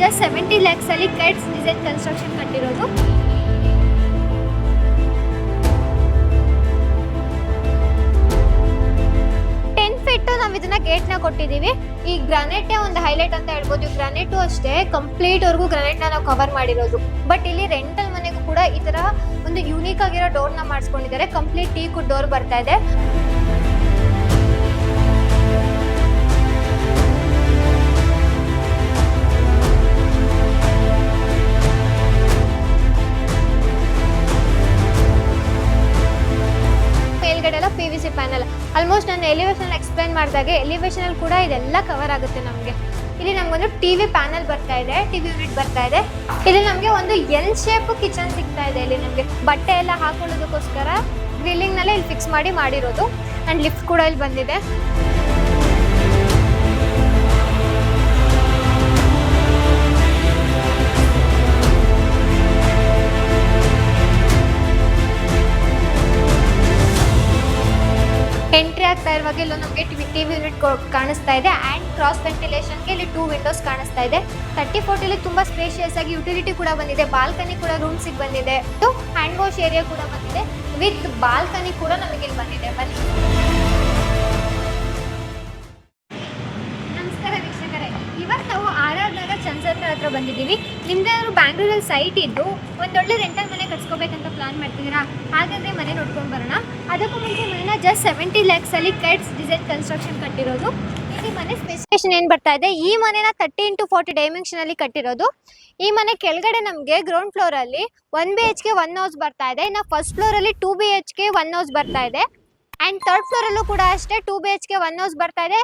Just 70 lakhs ಅಲ್ಲಿ cuts design construction ಕಟ್ಟಿರೋದು. ನಾವು ಇದನ್ನ ಗೇಟ್ ನ ಕೊಟ್ಟಿದೀವಿ. ಈ ಗ್ರಾನೈಟ್ ಒಂದು ಹೈಲೈಟ್ ಅಂತ ಹೇಳ್ಬೋದು. ಗ್ರಾನೈಟ್ ಅಷ್ಟೇ ಕಂಪ್ಲೀಟ್ ವರ್ಗೂ ಗ್ರಾನೈಟ್ ನಾವು ಕವರ್ ಮಾಡಿರೋದು. ಬಟ್ ಇಲ್ಲಿ ರೆಂಟಲ್ ಮನೆಗೂ ಕೂಡ ಈ ತರ ಒಂದು ಯೂನಿಕ್ ಆಗಿರೋ ಡೋರ್ ನ ಮಾಡಿಸ್ಕೊಂಡಿದ್ದಾರೆ. ಕಂಪ್ಲೀಟ್ ಟೀಕ್ ಡೋರ್ ಬರ್ತಾ ಇದೆ. PVC ಪ್ಯಾನಲ್ ಆಲ್ಮೋಸ್ಟ್ ನಾನು ಎಲಿವೇಶನ್ ಎಕ್ಸ್ಪ್ಲೈನ್ ಮಾಡಿದಾಗೆ ಎಲಿವೇಶನ್ ಅಲ್ಲಿ ಕೂಡ ಇದೆಲ್ಲ ಕವರ್ ಆಗುತ್ತೆ ನಮಗೆ. ಇಲ್ಲಿ ನಮಗೊಂದು ಟಿವಿ ಪ್ಯಾನಲ್ ಬರ್ತಾ ಇದೆ, ಟಿವಿ ಯೂನಿಟ್ ಬರ್ತಾ ಇದೆ. ಇಲ್ಲಿ ನಮಗೆ ಒಂದು ಎಲ್ ಶೇಪ್ ಕಿಚನ್ ಸಿಗ್ತಾ ಇದೆ. ಇಲ್ಲಿ ನಮಗೆ ಬಟ್ಟೆ ಎಲ್ಲ ಹಾಕೊಳ್ಳೋದಕ್ಕೋಸ್ಕರ ಗ್ರಿಲ್ಲಿಂಗ್ ನಲ್ಲಿ ಇಲ್ಲಿ ಫಿಕ್ಸ್ ಮಾಡಿರೋದು. ಅಂಡ್ ಲಿಫ್ಟ್ ಕೂಡ ಇಲ್ಲಿ ಬಂದಿದೆ. ಎಂಟ್ರಿ ಆಗ್ತಾ ಇರುವಾಗ ಇಲ್ಲೂ ನಮಗೆ ಟಿವಿ ಯೂನಿಟ್ ಕಾಣಿಸ್ತಾ ಇದೆ. ಆ್ಯಂಡ್ ಕ್ರಾಸ್ ವೆಂಟಿಲೇಷನ್ಗೆ ಇಲ್ಲಿ 2 ವಿಂಡೋಸ್ ಕಾಣಿಸ್ತಾ ಇದೆ. 30-40 ತುಂಬಾ ಸ್ಪೇಷಿಯಸ್ ಆಗಿ ಯುಟಿಲಿಟಿ ಕೂಡ ಬಂದಿದೆ. ಬಾಲ್ಕನಿ ಕೂಡ ರೂಮ್ಸಿಗೆ ಬಂದಿದೆ. ಹ್ಯಾಂಡ್ ವಾಶ್ ಏರಿಯಾ ಕೂಡ ಬಂದಿದೆ. ವಿತ್ ಬಾಲ್ಕನಿ ಕೂಡ ನಮಗೆ ಇಲ್ಲಿ ಬಂದಿದೆ. ಬನ್ನಿ. ನಮಸ್ಕಾರ ವೀಕ್ಷಕರೇ, ಇವತ್ತು ನಾವು RR ನಗರ ಚಂದ್ರಸಂದ್ರ ಹತ್ರ ಬಂದಿದ್ದೀವಿ. ನಿಮ್ದೇನಾದ್ರು ಬ್ಯಾಂಗ್ಳೂರಲ್ಲಿ ಸೈಟ್ ಇದ್ದು ಒಂದೊಳ್ಳೆ ರೆಂಟಲ್ ಮನೆ ಕಟ್ಸ್ಕೋಬೇಕಂತ ಪ್ಲಾನ್ ಮಾಡ್ತಿದ್ದೀರಾ? ಹಾಗಾದ್ರೆ ಮನೆ ನೋಡ್ಕೊಂಡು ಬರೋಣ. ಅದಕ್ಕೂ ಮುಂಚೆ ಮನೆನ ಜಸ್ಟ್ 70 lakhs ಅಲ್ಲಿ ಕಟ್ಸ್ ಡಿಸೈನ್ ಕನ್ಸ್ಟ್ರಕ್ಷನ್ ಕಟ್ಟಿರೋದು. ಈ ಮನೆ ಸ್ಪೆಸಿಫಿಕೇಶನ್ ಏನ್ ಬರ್ತಾ ಇದೆ, ಈ ಮನೆನ 30x40 ಡೈಮೆನ್ಷನ್ ಅಲ್ಲಿ ಕಟ್ಟಿರೋದು. ಈ ಮನೆ ಕೆಳಗಡೆ ನಮಗೆ ಗ್ರೌಂಡ್ ಫ್ಲೋರ್ ಅಲ್ಲಿ 1 BHK 1 ಹೌಸ್ ಬರ್ತಾ ಇದೆ. ಇನ್ನು ಫಸ್ಟ್ ಫ್ಲೋರ್ ಅಲ್ಲಿ 2 BHK 1 ಹೌಸ್ ಬರ್ತಾ ಇದೆ. ಅಂಡ್ ಥರ್ಡ್ ಫ್ಲೋರ್ ಅಲ್ಲೂ ಕೂಡ ಅಷ್ಟೇ 2 BHK 1 ಹೌಸ್ ಬರ್ತಾ ಇದೆ.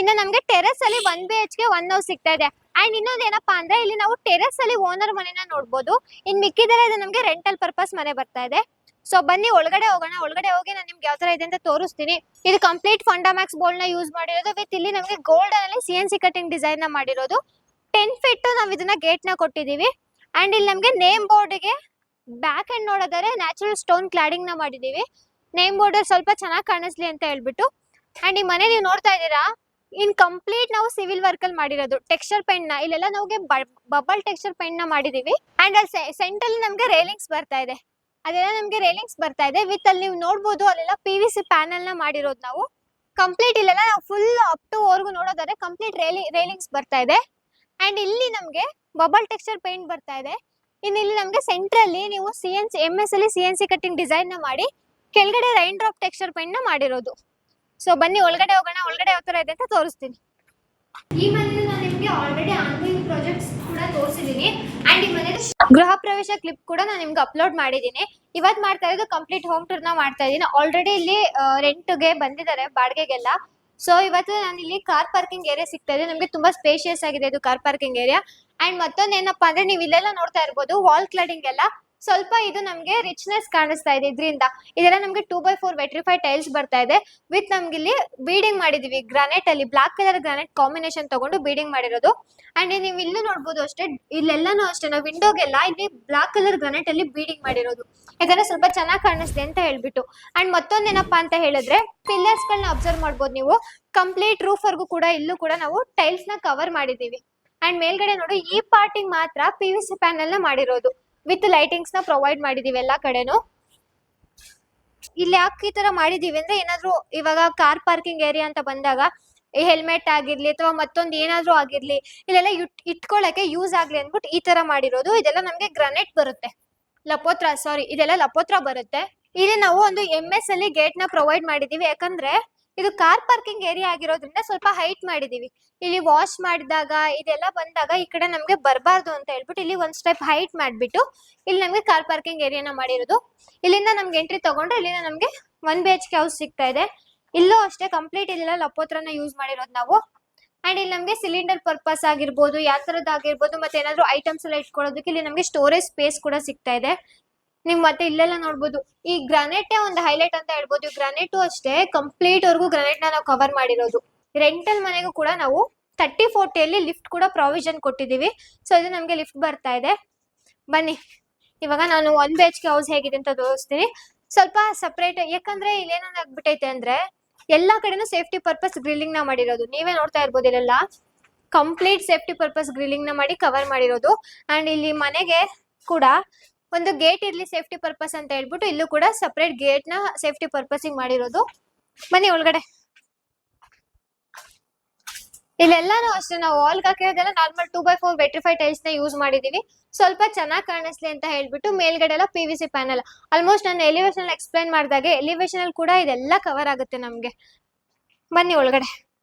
ಇನ್ನು ನಮಗೆ ಟೆರೆಸ್ ಅಲ್ಲಿ 1 BHK 1 ಹೌಸ್ ಸಿಗ್ತಾ ಇದೆ. ಅಂಡ್ ಇನ್ನೊಂದು ಏನಪ್ಪಾ ಅಂದ್ರೆ ಇಲ್ಲಿ ನಾವು ಟೆರೆಸ್ ಅಲ್ಲಿ ಓನರ್ ಮನೆನ ನೋಡ್ಬೋದು. ಇನ್ ಮಿಕ್ಕಿದರೆ ಇದು ನಮಗೆ ರೆಂಟಲ್ ಪರ್ಪಸ್ ಮನೆ ಬರ್ತಾ ಇದೆ. ಸೊ ಬನ್ನಿ ಒಳಗಡೆ ಹೋಗೋಣ. ಒಳಗಡೆ ಹೋಗಿ ನಾನು ನಿಮ್ಗೆ ಯಾವ ತರ ಇದೆ ಅಂತ ತೋರಿಸ್ತೀನಿ. ಇದು ಕಂಪ್ಲೀಟ್ ಫಂಡಾಮ್ಯಾಕ್ಸ್ ಬೋಲ್ಡ್ ನ ಯೂಸ್ ಮಾಡಿರೋದು. ವಿತ್ ಇಲ್ಲಿ ನಮಗೆ ಗೋಲ್ಡನ್ ಅಲ್ಲಿ CNC ಕಟಿಂಗ್ ಡಿಸೈನ್ ನ ಮಾಡಿರೋದು. 10 feet ನಾವು ಇದನ್ನ ಗೇಟ್ ನ ಕೊಟ್ಟಿದೀವಿ. ಅಂಡ್ ಇಲ್ಲಿ ನಮಗೆ ನೇಮ್ ಬೋರ್ಡ್ ಗೆ ಬ್ಯಾಕ್ ಎಂಡ್ ನೋಡೋದಾದ್ರೆ ನ್ಯಾಚುರಲ್ ಸ್ಟೋನ್ ಕ್ಲಾಡಿಂಗ್ ನ ಮಾಡಿದೀವಿ. ನೇಮ್ ಬೋರ್ಡ್ ಸ್ವಲ್ಪ ಚೆನ್ನಾಗಿ ಕಾಣಿಸ್ಲಿ ಅಂತ ಹೇಳ್ಬಿಟ್ಟು. ಅಂಡ್ ಈ ಮನೆ ನೀವು ನೋಡ್ತಾ ಇದ್ದೀರಾ, ಇನ್ ಕಂಪ್ಲೀಟ್ ನಾವು ಸಿವಿಲ್ ವರ್ಕ್ ಅಲ್ಲಿ ಮಾಡಿರೋದು. ಟೆಕ್ಸ್ಚರ್ ಪೇಂಟ್ ನ ಇಲ್ಲೆಲ್ಲ ನಮಗೆ ಬಬಲ್ ಟೆಕ್ಸ್ಚರ್ ಪೇಂಟ್ ನ ಮಾಡಿದೀವಿ. ಅಂಡ್ ಅಲ್ಲಿ ಸೆಂಟರ್ ನಮಗೆ ರೇಲಿಂಗ್ಸ್ ಬರ್ತಾ ಇದೆ. ಅದೆಲ್ಲ ನಮಗೆ ರೇಲಿಂಗ್ಸ್ ಬರ್ತಾ ಇದೆ. ವಿತ್ ಅಲ್ಲಿ ನೀವು ನೋಡ್ಬೋದು ಅಲ್ಲೆಲ್ಲ PVC ಪ್ಯಾನಲ್ ನ ಮಾಡಿರೋದು ನಾವು. ಕಂಪ್ಲೀಟ್ ಇಲ್ಲೆಲ್ಲ ನಾವು ಫುಲ್ ಅಪ್ ಟು ವರ್ಗು ನೋಡೋದಾದ್ರೆ ಕಂಪ್ಲೀಟ್ ರೇಲಿಂಗ್ಸ್ ಬರ್ತಾ ಇದೆ. ಅಂಡ್ ಇಲ್ಲಿ ನಮಗೆ ಬಬಲ್ ಟೆಕ್ಸ್ಚರ್ ಪೇಂಟ್ ಬರ್ತಾ ಇದೆ. ಇನ್ನು ಇಲ್ಲಿ ನಮಗೆ ಸೆಂಟ್ರಲ್ಲಿ ನೀವು MS ಅಲ್ಲಿ CNC ಕಟಿಂಗ್ ಡಿಸೈನ್ ನ ಮಾಡಿ ಕೆಳಗಡೆ ರೈನ್ ಡ್ರಾಪ್ ಟೆಕ್ಸ್ಚರ್ ಪೇಂಟ್ ನ ಮಾಡಿರೋದು. ಸೊ ಬನ್ನಿ ಒಳಗಡೆ ಹೋಗೋಣ. ಒಳಗಡೆ ಯಾವ ತರ ಇದೆ ಅಂತ ತೋರಿಸ್ತೀನಿ. ಈ ಮನೆ ನಾನು ನಿಮಗೆ ಆಲ್ರೆಡಿ ಆನ್ಗೋಯಿಂಗ್ ಪ್ರಾಜೆಕ್ಟ್ಸ್ ಕೂಡ ತೋರಿಸಿದೀನಿ. ಅಂಡ್ ಈ ಮನೆ ಗೃಹ ಪ್ರವೇಶ ಕ್ಲಿಪ್ ಕೂಡ ನಾನು ನಿಮ್ಗೆ ಅಪ್ಲೋಡ್ ಮಾಡಿದ್ದೀನಿ. ಇವತ್ತು ಮಾಡ್ತಾ ಇರೋದು ಕಂಪ್ಲೀಟ್ ಹೋಮ್ ಟೂರ್ ನ ಮಾಡ್ತಾ ಇದ್ದೀನಿ. ಆಲ್ರೆಡಿ ಇಲ್ಲಿ ರೆಂಟ್ಗೆ ಬಂದಿದ್ದಾರೆ ಬಾಡಿಗೆಗೆಲ್ಲ. ಸೊ ಇವತ್ತು ನಾನು ಇಲ್ಲಿ ಕಾರ್ ಪಾರ್ಕಿಂಗ್ ಏರಿಯಾ ಸಿಗ್ತಾ ಇದೆ. ನಮಗೆ ತುಂಬಾ ಸ್ಪೇಷಿಯಸ್ ಆಗಿದೆ ಇದು ಕಾರ್ ಪಾರ್ಕಿಂಗ್ ಏರಿಯಾ. ಅಂಡ್ ಮತ್ತೊಂದು ಏನಪ್ಪಾ ಅಂದ್ರೆ ನೀವು ಇಲ್ಲೆಲ್ಲ ನೋಡ್ತಾ ಇರ್ಬೋದು ವಾಲ್ ಕ್ಲಡಿಂಗ್ ಎಲ್ಲ ಸ್ವಲ್ಪ ಇದು ನಮಗೆ ರಿಚ್ನೆಸ್ ಕಾಣಿಸ್ತಾ ಇದೆ. ಇದರಿಂದ ಇದೆಲ್ಲ ನಮಗೆ 2x4 ವೆಟ್ರಿಫೈಡ್ ಟೈಲ್ಸ್ ಬರ್ತಾ ಇದೆ. ವಿತ್ ನಮ್ಗೆ ಇಲ್ಲಿ ಬೀಡಿಂಗ್ ಮಾಡಿದೀವಿ ಗ್ರಾನೈಟ್ ಅಲ್ಲಿ. ಬ್ಲಾಕ್ ಕಲರ್ ಗ್ರಾನೈಟ್ ಕಾಂಬಿನೇಷನ್ ತಗೊಂಡು ಬೀಡಿಂಗ್ ಮಾಡಿರೋದು. ಅಂಡ್ ನೀವು ಇಲ್ಲೂ ನೋಡ್ಬೋದು ಅಷ್ಟೇ, ಇಲ್ಲೆಲ್ಲಾನು ಅಷ್ಟೇ ನಾವು ವಿಂಡೋಗೆಲ್ಲ ಇಲ್ಲಿ ಬ್ಲಾಕ್ ಕಲರ್ ಗ್ರಾನೈಟ್ ಅಲ್ಲಿ ಬೀಡಿಂಗ್ ಮಾಡಿರೋದು. ಯಾಕಂದ್ರೆ ಸ್ವಲ್ಪ ಚೆನ್ನಾಗಿ ಕಾಣಿಸ್ಲಿ ಅಂತ ಹೇಳ್ಬಿಟ್ಟು. ಅಂಡ್ ಮತ್ತೊಂದೇನಪ್ಪಾ ಅಂತ ಹೇಳಿದ್ರೆ ಪಿಲ್ಲರ್ಸ್ ಗಳನ್ನ ಅಬ್ಸರ್ವ್ ಮಾಡ್ಬೋದು ನೀವು. ಕಂಪ್ಲೀಟ್ ರೂಫ್ ವರ್ಗೂ ಕೂಡ ಇಲ್ಲೂ ಕೂಡ ನಾವು ಟೈಲ್ಸ್ ನ ಕವರ್ ಮಾಡಿದೀವಿ. ಅಂಡ್ ಮೇಲ್ಗಡೆ ನೋಡಿ ಈ ಪಾರ್ಟಿಂಗ್ ಮಾತ್ರ PVC ಪ್ಯಾನಲ್ ನ ಮಾಡಿರೋದು. ವಿತ್ ಲೈಟಿಂಗ್ಸ್ ನ ಪ್ರೊವೈಡ್ ಮಾಡಿದೀವಿ ಎಲ್ಲಾ ಕಡೆನು. ಇಲ್ಲಿ ಯಾಕೆ ಈ ತರ ಮಾಡಿದೀವಿ ಅಂದ್ರೆ ಏನಾದ್ರು ಇವಾಗ ಕಾರ್ ಪಾರ್ಕಿಂಗ್ ಏರಿಯಾ ಅಂತ ಬಂದಾಗ ಹೆಲ್ಮೆಟ್ ಆಗಿರ್ಲಿ ಅಥವಾ ಮತ್ತೊಂದು ಏನಾದ್ರು ಆಗಿರ್ಲಿ ಇಲ್ಲೆಲ್ಲ ಇಟ್ಕೊಳ್ಳಕ್ಕೆ ಯೂಸ್ ಆಗ್ಲಿ ಅಂದ್ಬಿಟ್ಟು ಈ ತರ ಮಾಡಿರೋದು. ಇದೆಲ್ಲ ನಮ್ಗೆ ಗ್ರಾನೈಟ್ ಬರುತ್ತೆ, ಇದೆಲ್ಲ ಲಪೋತ್ರ ಬರುತ್ತೆ. ಇಲ್ಲಿ ನಾವು ಒಂದು MS ಅಲ್ಲಿ ಗೇಟ್ ನ ಪ್ರೊವೈಡ್ ಮಾಡಿದೀವಿ. ಯಾಕಂದ್ರೆ ಇದು ಕಾರ್ ಪಾರ್ಕಿಂಗ್ ಏರಿಯಾ ಆಗಿರೋದ್ರಿಂದ ಸ್ವಲ್ಪ ಹೈಟ್ ಮಾಡಿದೀವಿ. ಇಲ್ಲಿ ವಾಶ್ ಮಾಡಿದಾಗ ಇದೆಲ್ಲ ಬಂದಾಗ ಈ ಕಡೆ ನಮ್ಗೆ ಬರಬಾರ್ದು ಅಂತ ಹೇಳ್ಬಿಟ್ಟು ಇಲ್ಲಿ ಒಂದ್ ಸ್ಟೆಪ್ ಹೈಟ್ ಮಾಡ್ಬಿಟ್ಟು ಇಲ್ಲಿ ನಮ್ಗೆ ಕಾರ್ ಪಾರ್ಕಿಂಗ್ ಏರಿಯಾನ ಮಾಡಿರೋದು. ಇಲ್ಲಿಂದ ನಮ್ಗೆ ಎಂಟ್ರಿ ತಗೊಂಡ್ರೆ ಇಲ್ಲಿಂದ ನಮ್ಗೆ 1 BHK ಹೌಸ್ ಸಿಗ್ತಾ ಇದೆ. ಇಲ್ಲೂ ಅಷ್ಟೇ ಕಂಪ್ಲೀಟ್ ಇಲ್ಲೆಲ್ಲ ಲಪೋತ್ರನ ಯೂಸ್ ಮಾಡಿರೋದು ನಾವು. ಅಂಡ್ ಇಲ್ಲಿ ನಮ್ಗೆ ಸಿಲಿಂಡರ್ ಪರ್ಪಸ್ ಆಗಿರ್ಬೋದು, ಯಾವ ತರದ್ದಾಗಿರ್ಬೋದು, ಮತ್ತೆ ಏನಾದ್ರು ಐಟಮ್ಸ್ ಎಲ್ಲ ಇಟ್ಕೊಳ್ಳೋದಕ್ಕೆ ಇಲ್ಲಿ ನಮ್ಗೆ ಸ್ಟೋರೇಜ್ ಸ್ಪೇಸ್ ಕೂಡ ಸಿಗ್ತಾ ಇದೆ. ನೀವು ಮತ್ತೆ ಇಲ್ಲೆಲ್ಲ ನೋಡ್ಬೋದು ಈ ಗ್ರಾನೈಟ್ ಒಂದು ಹೈಲೈಟ್ ಅಂತ ಹೇಳ್ಬೋದು. ಗ್ರಾನೈಟ್ ಅಷ್ಟೇ ಕಂಪ್ಲೀಟ್ ವರ್ಗೂ ಗ್ರಾನೈಟ್ ನ ನಾವು ಕವರ್ ಮಾಡಿರೋದು. ರೆಂಟಲ್ ಮನೆಗೂ ಕೂಡ ನಾವು 30-40 ಅಲ್ಲಿ ಲಿಫ್ಟ್ ಕೂಡ ಪ್ರಾವಿಷನ್ ಕೊಟ್ಟಿದೀವಿ. ಸೊ ಇದು ನಮ್ಗೆ ಲಿಫ್ಟ್ ಬರ್ತಾ ಇದೆ. ಬನ್ನಿ ಇವಾಗ ನಾನು 1 BHK ಹೌಸ್ ಹೇಗಿದೆ ಅಂತ ತೋರಿಸ್ತೀನಿ. ಸ್ವಲ್ಪ ಸಪರೇಟ್, ಯಾಕಂದ್ರೆ ಇಲ್ಲಿ ಏನಾಗ್ಬಿಟ್ಟೈತೆ ಅಂದ್ರೆ ಎಲ್ಲಾ ಕಡೆನೂ ಸೇಫ್ಟಿ ಪರ್ಪಸ್ ಗ್ರಿಲ್ಲಿಂಗ್ ನ ಮಾಡಿರೋದು. ನೀವೇ ನೋಡ್ತಾ ಇರ್ಬೋದು ಇಲ್ಲೆಲ್ಲ ಕಂಪ್ಲೀಟ್ ಸೇಫ್ಟಿ ಪರ್ಪಸ್ ಗ್ರಿಲ್ಲಿಂಗ್ ನ ಮಾಡಿ ಕವರ್ ಮಾಡಿರೋದು. ಅಂಡ್ ಇಲ್ಲಿ ಮನೆಗೆ ಕೂಡ ಒಂದು ಗೇಟ್ ಇರ್ಲಿ ಸೇಫ್ಟಿ ಪರ್ಪಸ್ ಅಂತ ಹೇಳ್ಬಿಟ್ಟು ಇಲ್ಲೂ ಕೂಡ ಸಪರೇಟ್ ಗೇಟ್ ನ ಸೇಫ್ಟಿ ಪರ್ಪಸ್ ಮಾಡಿರೋದು. ಬನ್ನಿ ಒಳಗಡೆ. ಇಲ್ಲೆಲ್ಲಾನು ಅಷ್ಟೇ ನಾವು ವಾಲ್ಗೆ ಹಾಕಿರೋದೆಲ್ಲ ನಾರ್ಮಲ್ 2x4 ವೆಟ್ರಿಫೈ ಟೈಲ್ಸ್ ನ ಯೂಸ್ ಮಾಡಿದೀವಿ. ಸ್ವಲ್ಪ ಚೆನ್ನಾಗಿ ಕಾಣಿಸ್ಲಿ ಅಂತ ಹೇಳ್ಬಿಟ್ಟು ಮೇಲ್ಗಡೆ ಎಲ್ಲ PVC ಪ್ಯಾನಲ್. ಆಲ್ಮೋಸ್ಟ್ ನಾನು ಎಲಿವೇಶನ್ ಎಕ್ಸ್ಪ್ಲೈನ್ ಮಾಡಿದಾಗೆ ಎಲಿವೇಶನ್ ಅಲ್ಲಿ ಕೂಡ ಇದೆಲ್ಲ ಕವರ್ ಆಗುತ್ತೆ ನಮ್ಗೆ. ಬನ್ನಿ ಒಳಗಡೆ.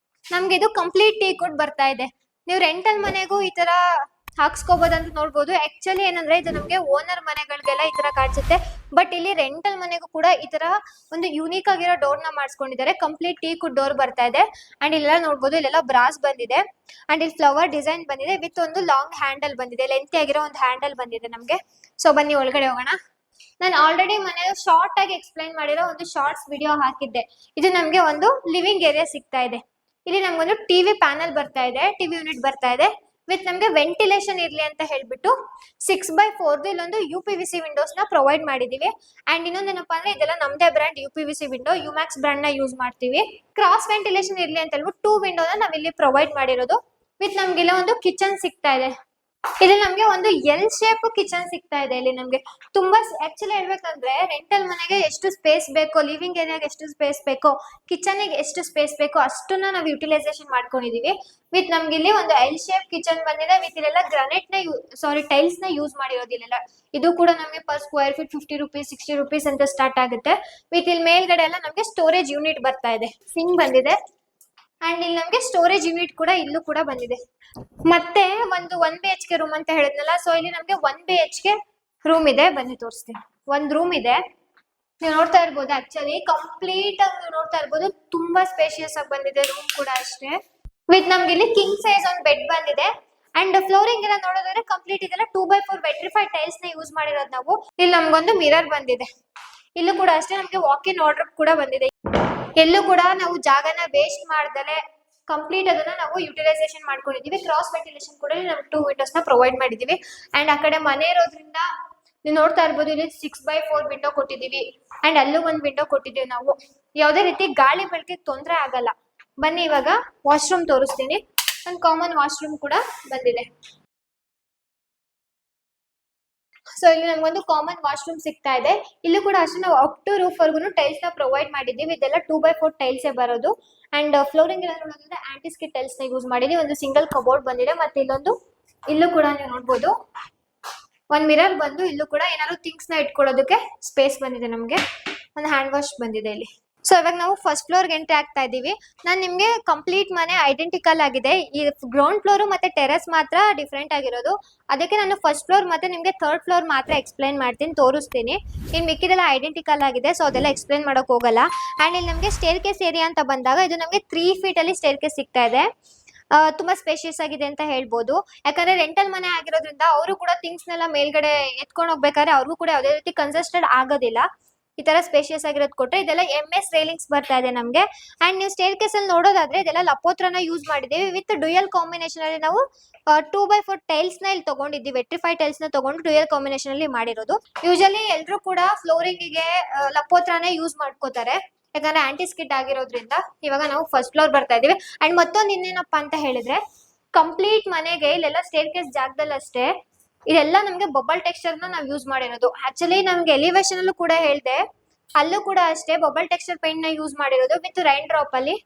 ನಮ್ಗೆ ಇದು ಕಂಪ್ಲೀಟ್ ಟೀ ಕುಡ್ ಬರ್ತಾ ಇದೆ. ನೀವು ರೆಂಟಲ್ ಮನೆಗೂ ಈ ತರ ಹಾಕ್ಸ್ಕೋಬಹುದು ಅಂತ ನೋಡ್ಬೋದು. ಆಕ್ಚುಲಿ ಏನಂದ್ರೆ ಇದು ನಮ್ಗೆ ಓನರ್ ಮನೆಗಳಿಗೆಲ್ಲ ಈ ತರ ಕಾಣಿಸುತ್ತೆ, ಬಟ್ ಇಲ್ಲಿ ರೆಂಟಲ್ ಮನೆಗೂ ಕೂಡ ಈ ತರ ಒಂದು ಯೂನಿಕ್ ಆಗಿರೋ ಡೋರ್ ನ ಮಾಡಿಸ್ಕೊಂಡಿದ್ದಾರೆ. ಕಂಪ್ಲೀಟ್ ಟೀ ಕುಡ್ ಡೋರ್ ಬರ್ತಾ ಇದೆ. ಅಂಡ್ ಇಲ್ಲೆಲ್ಲ ನೋಡ್ಬೋದು, ಇಲ್ಲೆಲ್ಲ ಬ್ರಾಸ್ ಬಂದಿದೆ. ಅಂಡ್ ಇಲ್ಲಿ ಫ್ಲವರ್ ಡಿಸೈನ್ ಬಂದಿದೆ ವಿತ್ ಒಂದು ಲಾಂಗ್ ಹ್ಯಾಂಡಲ್ ಬಂದಿದೆ, ಲೆಂತಿ ಆಗಿರೋ ಒಂದು ಹ್ಯಾಂಡಲ್ ಬಂದಿದೆ ನಮ್ಗೆ. ಸೊ ಬನ್ನಿ ಒಳಗಡೆ ಹೋಗೋಣ. ನಾನು ಆಲ್ರೆಡಿ ಮನೆ ಶಾರ್ಟ್ ಆಗಿ ಎಕ್ಸ್ಪ್ಲೈನ್ ಮಾಡಿರೋ ಒಂದು ಶಾರ್ಟ್ಸ್ ವಿಡಿಯೋ ಹಾಕಿದ್ದೆ. ಇದು ನಮ್ಗೆ ಒಂದು ಲಿವಿಂಗ್ ಏರಿಯಾ ಸಿಗ್ತಾ ಇದೆ. ಇಲ್ಲಿ ನಮ್ಗೊಂದು ಟಿವಿ ಪ್ಯಾನಲ್ ಬರ್ತಾ ಇದೆ, ಟಿವಿ ಯೂನಿಟ್ ಬರ್ತಾ ಇದೆ ವಿತ್ ನಮ್ಗೆ ವೆಂಟಿಲೇಷನ್ ಇರ್ಲಿ ಅಂತ ಹೇಳ್ಬಿಟ್ಟು 6x4 ಇಲ್ಲೊಂದು UPVC ವಿಂಡೋಸ್ ನ ಪ್ರೊವೈಡ್ ಮಾಡಿದೀವಿ. ಅಂಡ್ ಇನ್ನೊಂದೇನಪ್ಪಾ ಅಂದ್ರೆ ಇದೆಲ್ಲ ನಮ್ದೇ ಬ್ರಾಂಡ್ UPVC ವಿಂಡೋ, ಯುಮ್ಯಾಕ್ಸ್ ಬ್ರಾಂಡ್ ನ ಯೂಸ್ ಮಾಡ್ತೀವಿ. ಕ್ರಾಸ್ ವೆಂಟಿಲೇಷನ್ ಇರ್ಲಿ ಅಂತ ಹೇಳ್ಬಿಟ್ಟು 2 ವಿಂಡೋನ ನಾವ್ ಇಲ್ಲಿ ಪ್ರೊವೈಡ್ ಮಾಡಿರೋದು. ವಿತ್ ನಮ್ಗೆ ಇಲ್ಲ ಒಂದು ಕಿಚನ್ ಸಿಗ್ತಾ ಇದೆ. ಇಲ್ಲಿ ನಮ್ಗೆ ಒಂದು ಎಲ್ ಶೇಪ್ ಕಿಚನ್ ಸಿಗ್ತಾ ಇದೆ. ಇಲ್ಲಿ ನಮ್ಗೆ ತುಂಬಾ ಆಕ್ಚುಲಿ ಹೇಳ್ಬೇಕಂದ್ರೆ ರೆಂಟಲ್ ಮನೆಗೆ ಎಷ್ಟು ಸ್ಪೇಸ್ ಬೇಕೋ, ಲಿವಿಂಗ್ ಏರಿಯಾಗೆ ಎಷ್ಟು ಸ್ಪೇಸ್ ಬೇಕೋ, ಕಿಚನ್ ಗೆ ಎಷ್ಟು ಸ್ಪೇಸ್ ಬೇಕೋ ಅಷ್ಟನ್ನ ನಾವು ಯುಟಿಲೈಸೇಷನ್ ಮಾಡ್ಕೊಂಡಿದೀವಿ. ವಿತ್ ನಮ್ಗೆ ಇಲ್ಲಿ ಒಂದು ಎಲ್ ಶೇಪ್ ಕಿಚನ್ ಬಂದಿದೆ. ವಿತ್ ಇಲ್ಲೆಲ್ಲ ಗ್ರಾನೈಟ್ ನ ಟೈಲ್ಸ್ ನ ಯೂಸ್ ಮಾಡಿರೋದಿಲ್ಲ. ಇದು ಕೂಡ ನಮ್ಗೆ per square feet 50 rupees 60 rupees ಅಂತ ಸ್ಟಾರ್ಟ್ ಆಗುತ್ತೆ. ವಿತ್ ಇಲ್ಲಿ ಮೇಲ್ಗಡೆ ಎಲ್ಲ ನಮ್ಗೆ ಸ್ಟೋರೇಜ್ ಯೂನಿಟ್ ಬರ್ತಾ ಇದೆ, ಸಿಂಕ್ ಬಂದಿದೆ. ಅಂಡ್ ಇಲ್ಲಿ ನಮ್ಗೆ ಸ್ಟೋರೇಜ್ ಯೂನಿಟ್ ಕೂಡ ಇಲ್ಲೂ ಕೂಡ ಬಂದಿದೆ. ಮತ್ತೆ ಒಂದು 1 BHK ರೂಮ್ ಅಂತ ಹೇಳಿದ್ನಲ್ಲ, ಸೊ ಇಲ್ಲಿ ನಮ್ಗೆ 1 BHK ರೂಮ್ ಇದೆ. ಬನ್ನಿ ತೋರಿಸ್ತೀನಿ. ಒಂದು ರೂಮ್ ಇದೆ, ನೀವು ನೋಡ್ತಾ ಇರ್ಬೋದು. ಆಕ್ಚುಲಿ ಕಂಪ್ಲೀಟ್ ಆಗಿ ನೀವು ನೋಡ್ತಾ ಇರ್ಬೋದು, ತುಂಬಾ ಸ್ಪೇಷಿಯಸ್ ಆಗಿ ಬಂದಿದೆ ರೂಮ್ ಕೂಡ ಅಷ್ಟೇ. ವಿತ್ ನಮ್ಗೆ ಇಲ್ಲಿ ಕಿಂಗ್ ಸೈಜ್ ಒಂದು ಬೆಡ್ ಬಂದಿದೆ. ಅಂಡ್ ಫ್ಲೋರಿಂಗ್ ಎಲ್ಲ ನೋಡೋದಾದ್ರೆ ಕಂಪ್ಲೀಟ್ ಇದೆಲ್ಲ 2x4 ವೆಟ್ರಿಫೈ ಟೈಲ್ಸ್ ನ ಯೂಸ್ ಮಾಡಿರೋದು ನಾವು. ಇಲ್ಲಿ ನಮ್ಗೊಂದು ಮಿರರ್ ಬಂದಿದೆ. ಇಲ್ಲೂ ಕೂಡ ಅಷ್ಟೇ ನಮ್ಗೆ ವಾಕ್ ಇನ್ ಆರ್ಡರ್ ಕೂಡ ಬಂದಿದೆ. ಎಲ್ಲೂ ಕೂಡ ನಾವು ಜಾಗನ ವೇಸ್ಟ್ ಮಾಡ್ದಲೆ ಕಂಪ್ಲೀಟ್ ಅದನ್ನ ನಾವು ಯುಟಿಲೈಸೇಷನ್ ಮಾಡ್ಕೊಂಡಿದೀವಿ. ಕ್ರಾಸ್ ವೆಂಟಿಲೇಷನ್ ಕೂಡ ನಾವು 2 ವಿಂಡೋಸ್ ನ ಪ್ರೊವೈಡ್ ಮಾಡಿದೀವಿ. ಅಂಡ್ ಆ ಕಡೆ ಮನೆ ಇರೋದ್ರಿಂದ ನೀವು ನೋಡ್ತಾ ಇರ್ಬೋದು, ಇಲ್ಲಿ 6x4 ವಿಂಡೋ ಕೊಟ್ಟಿದೀವಿ. ಅಂಡ್ ಅಲ್ಲೂ ಒಂದು ವಿಂಡೋ ಕೊಟ್ಟಿದೀವಿ ನಾವು. ಯಾವುದೇ ರೀತಿ ಗಾಳಿ ಬೆಳಕಿಗೆ ತೊಂದರೆ ಆಗಲ್ಲ. ಬನ್ನಿ ಇವಾಗ ವಾಶ್ರೂಮ್ ತೋರಿಸ್ತೀನಿ. ಒಂದು ಕಾಮನ್ ವಾಶ್ರೂಮ್ ಕೂಡ ಬಂದಿದೆ. ಸೊ ಇಲ್ಲಿ ನಮ್ಗೊಂದು ಕಾಮನ್ ವಾಶ್ರೂಮ್ ಸಿಗ್ತಾ ಇದೆ. ಇಲ್ಲೂ ಕೂಡ ಅಷ್ಟೇ ನಾವು ಅಪ್ ಟು ರೂಫ್ ವರ್ಗು ಟೈಲ್ಸ್ ನ ಪ್ರೊವೈಡ್ ಮಾಡಿದೀವಿ. ಇದೆಲ್ಲ 2x4 ಟೈಲ್ಸ್ ಬರೋದು. ಅಂಡ್ ಫ್ಲೋರಿಂಗ್ ಎಲ್ಲ ನೋಡೋದಂದ್ರೆ ಆಂಟಿಸ್ಕಿಟ್ ಟೈಲ್ಸ್ ನ ಯೂಸ್ ಮಾಡಿದೀವಿ. ಒಂದು ಸಿಂಗಲ್ ಕಬೋರ್ಡ್ ಬಂದಿದೆ. ಮತ್ತೆ ಇಲ್ಲೂ ಕೂಡ ನೀವು ನೋಡ್ಬೋದು ಒಂದು ಮಿರರ್ ಬಂದು, ಇಲ್ಲೂ ಕೂಡ ಏನಾದ್ರು ಥಿಂಗ್ಸ್ ನ ಇಟ್ಕೊಳ್ಳೋದಕ್ಕೆ ಸ್ಪೇಸ್ ಬಂದಿದೆ. ನಮ್ಗೆ ಒಂದು ಹ್ಯಾಂಡ್ ವಾಶ್ ಬಂದಿದೆ ಇಲ್ಲಿ. ಸೊ ಇವಾಗ ನಾವು ಫಸ್ಟ್ ಫ್ಲೋರ್ಗೆ ಎಂಟ್ರಿ ಆಗ್ತಾ ಇದೀವಿ. ನಾನು ನಿಮ್ಗೆ ಕಂಪ್ಲೀಟ್ ಮನೆ ಐಡೆಂಟಿಕಲ್ ಆಗಿದೆ. ಈ ಗ್ರೌಂಡ್ ಫ್ಲೋರ್ ಮತ್ತೆ ಟೆರೆಸ್ ಮಾತ್ರ ಡಿಫ್ರೆಂಟ್ ಆಗಿರೋದು. ಅದಕ್ಕೆ ನಾನು ಫಸ್ಟ್ ಫ್ಲೋರ್ ಮತ್ತೆ ನಿಮ್ಗೆ 3rd ಫ್ಲೋರ್ ಮಾತ್ರ ಎಕ್ಸ್ಪ್ಲೈನ್ ಮಾಡ್ತೀನಿ, ತೋರಿಸ್ತೀನಿ. ಇನ್ ಮಿಕ್ಕಿದೆಲ್ಲ ಐಡೆಂಟಿಕಲ್ ಆಗಿದೆ, ಸೊ ಅದೆಲ್ಲ ಎಕ್ಸ್ಪ್ಲೈನ್ ಮಾಡಕ್ ಹೋಗಲ್ಲ. ಅಂಡ್ ಇಲ್ಲಿ ನಮ್ಗೆ ಸ್ಟೇರ್ ಕೇಸ್ ಏರಿಯಾ ಅಂತ ಬಂದಾಗ ಇದು ನಮ್ಗೆ 3 feet ಅಲ್ಲಿ ಸ್ಟೇರ್ ಕೇಸ್ ಸಿಗ್ತಾ ಇದೆ. ತುಂಬಾ ಸ್ಪೇಷಿಯಸ್ ಆಗಿದೆ ಅಂತ ಹೇಳ್ಬೋದು. ಯಾಕಂದ್ರೆ ರೆಂಟಲ್ ಮನೆ ಆಗಿರೋದ್ರಿಂದ ಅವರು ಕೂಡ ಥಿಂಗ್ಸ್ ನೆಲ್ಲ ಮೇಲ್ಗಡೆ ಎತ್ಕೊಂಡು ಹೋಗ್ಬೇಕಾದ್ರೆ ಅವ್ರಿಗೂ ಕೂಡ ಯಾವುದೇ ರೀತಿ ಕನ್ಸಸ್ಟೆಡ್ ಆಗೋದಿಲ್ಲ. ಈ ತರ ಸ್ಪೇಷಿಯಸ್ ಆಗಿರೋದು ಕೊಟ್ರೆ. ಇದೆಲ್ಲ MS ರೈಲಿಂಗ್ಸ್ ಬರ್ತಾ ಇದೆ ನಮ್ಗೆ. ಅಂಡ್ ನೀವು ಸ್ಟೇರ್ ಕೇಸ್ ಅಲ್ಲಿ ನೋಡೋದಾದ್ರೆ ಇದೆಲ್ಲ ಲಪೋತ್ರನ ಯೂಸ್ ಮಾಡಿದೀವಿ. ವಿತ್ ಡ್ಯೂಯಲ್ ಕಾಂಬಿನೇಷನ್ ಅಲ್ಲಿ ನಾವು 2x4 ಟೈಲ್ಸ್ ನ ಇಲ್ಲಿ ತಗೊಂಡಿದ್ದೀವಿ. ವೆಟ್ರಿಫೈ ಟೈಲ್ಸ್ ನ ತಗೊಂಡು ಡ್ಯೂಯಲ್ ಕಾಂಬಿನೇಷನ್ ಅಲ್ಲಿ ಮಾಡಿರೋದು. ಯೂಶಲಿ ಎಲ್ರು ಕೂಡ ಫ್ಲೋರಿಂಗ್ ಗೆ ಲಪೋತ್ರನೇ ಯೂಸ್ ಮಾಡ್ಕೋತಾರೆ, ಯಾಕಂದ್ರೆ ಆಂಟಿಸ್ಕಿಟ್ ಆಗಿರೋದ್ರಿಂದ. ಇವಾಗ ನಾವು ಫಸ್ಟ್ ಫ್ಲೋರ್ ಬರ್ತಾ ಇದೀವಿ. ಅಂಡ್ ಮತ್ತೊಂದು ಇನ್ನೇನಪ್ಪಾ ಅಂತ ಹೇಳಿದ್ರೆ, ಕಂಪ್ಲೀಟ್ ಮನೆಗೆ ಇಲ್ಲೆಲ್ಲ ಸ್ಟೇರ್ ಕೇಸ್ ಜಾಗದಲ್ಲಿ ಅಷ್ಟೇ ಇದೆಲ್ಲ ನಮ್ಗೆ ಬಬಲ್ ಟೆಕ್ಸ್ಚರ್ ನ ನಾವು ಯೂಸ್ ಮಾಡಿರೋದು. ಆಕ್ಚುಲಿ ನಮ್ಗೆ ಎಲಿವೇಶನ್ ಅಲ್ಲೂ ಕೂಡ ಹೇಳ್ದೆ, ಅಲ್ಲೂ ಕೂಡ ಅಷ್ಟೇ ಬಬಲ್ ಟೆಕ್ಸ್ಚರ್ ಪೇಂಟ್ ನ ಯೂಸ್ ಮಾಡಿರೋದು ವಿತ್ ರೈನ್ ಡ್ರಾಪ್ ಅಲ್ಲಿ.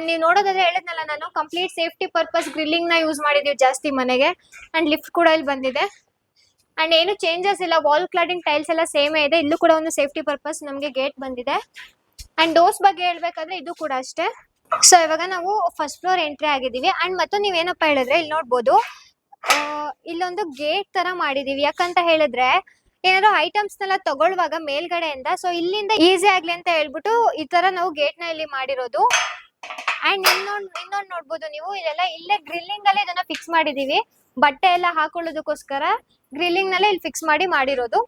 ನೀವು ನೋಡೋದಾದ್ರೆ ಹೇಳಿದ್ನಲ್ಲ ನಾನು, ಕಂಪ್ಲೀಟ್ ಸೇಫ್ಟಿ ಪರ್ಪಸ್ ಗ್ರಿಲ್ಲಿಂಗ್ ನ ಯೂಸ್ ಮಾಡಿದೀವಿ ಜಾಸ್ತಿ ಮನೆಗೆ. ಅಂಡ್ ಲಿಫ್ಟ್ ಕೂಡ ಇಲ್ಲಿ ಬಂದಿದೆ. ಅಂಡ್ ಏನು ಚೇಂಜಸ್ ಇಲ್ಲ, ವಾಲ್ ಕ್ಲಾಡಿಂಗ್ ಟೈಲ್ಸ್ ಎಲ್ಲ ಸೇಮೇ ಇದೆ. ಇಲ್ಲೂ ಕೂಡ ಒಂದು ಸೇಫ್ಟಿ ಪರ್ಪಸ್ ನಮ್ಗೆ ಗೇಟ್ ಬಂದಿದೆ. ಅಂಡ್ ಡೋರ್ಸ್ ಬಗ್ಗೆ ಹೇಳ್ಬೇಕಾದ್ರೆ ಇದು ಕೂಡ ಅಷ್ಟೇ. ಸೊ ಇವಾಗ ನಾವು ಫಸ್ಟ್ ಫ್ಲೋರ್ ಎಂಟ್ರಿ ಆಗಿದೀವಿ. ಅಂಡ್ ಮತ್ತೊಂದು ನೀವೇನಪ್ಪ ಹೇಳಿದ್ರೆ ಇಲ್ಲಿ ನೋಡ್ಬೋದು, ಇಲ್ಲೊಂದು ಗೇಟ್ ತರ ಮಾಡಿದೀವಿ. ಯಾಕಂತ ಹೇಳಿದ್ರೆ ಏನಾದ್ರು ಐಟಮ್ಸ್ ನೆಲ್ಲ ತಗೊಳ್ಳುವಾಗ ಮೇಲ್ಗಡೆಯಿಂದ, ಸೊ ಇಲ್ಲಿಂದ ಈಸಿ ಆಗ್ಲಿ ಅಂತ ಹೇಳ್ಬಿಟ್ಟು ಈ ತರ ನಾವು ಗೇಟ್ ನ ಇಲ್ಲಿ ಮಾಡಿರೋದು. ಅಂಡ್ ಇನ್ನೊಂದು ನೋಡ್ಬೋದು ನೀವು, ಇದೆಲ್ಲ ಇಲ್ಲೇ ಗ್ರಿಲ್ಲಿಂಗ್ ಅಲ್ಲೇ ಇದನ್ನ ಫಿಕ್ಸ್ ಮಾಡಿದೀವಿ. ಬಟ್ಟೆ ಎಲ್ಲ ಹಾಕೊಳ್ಳೋದಕ್ಕೋಸ್ಕರ ಗ್ರಿಲ್ಲಿಂಗ್ ನಲ್ಲೇ ಇಲ್ಲಿ ಫಿಕ್ಸ್ ಮಾಡಿರೋದು.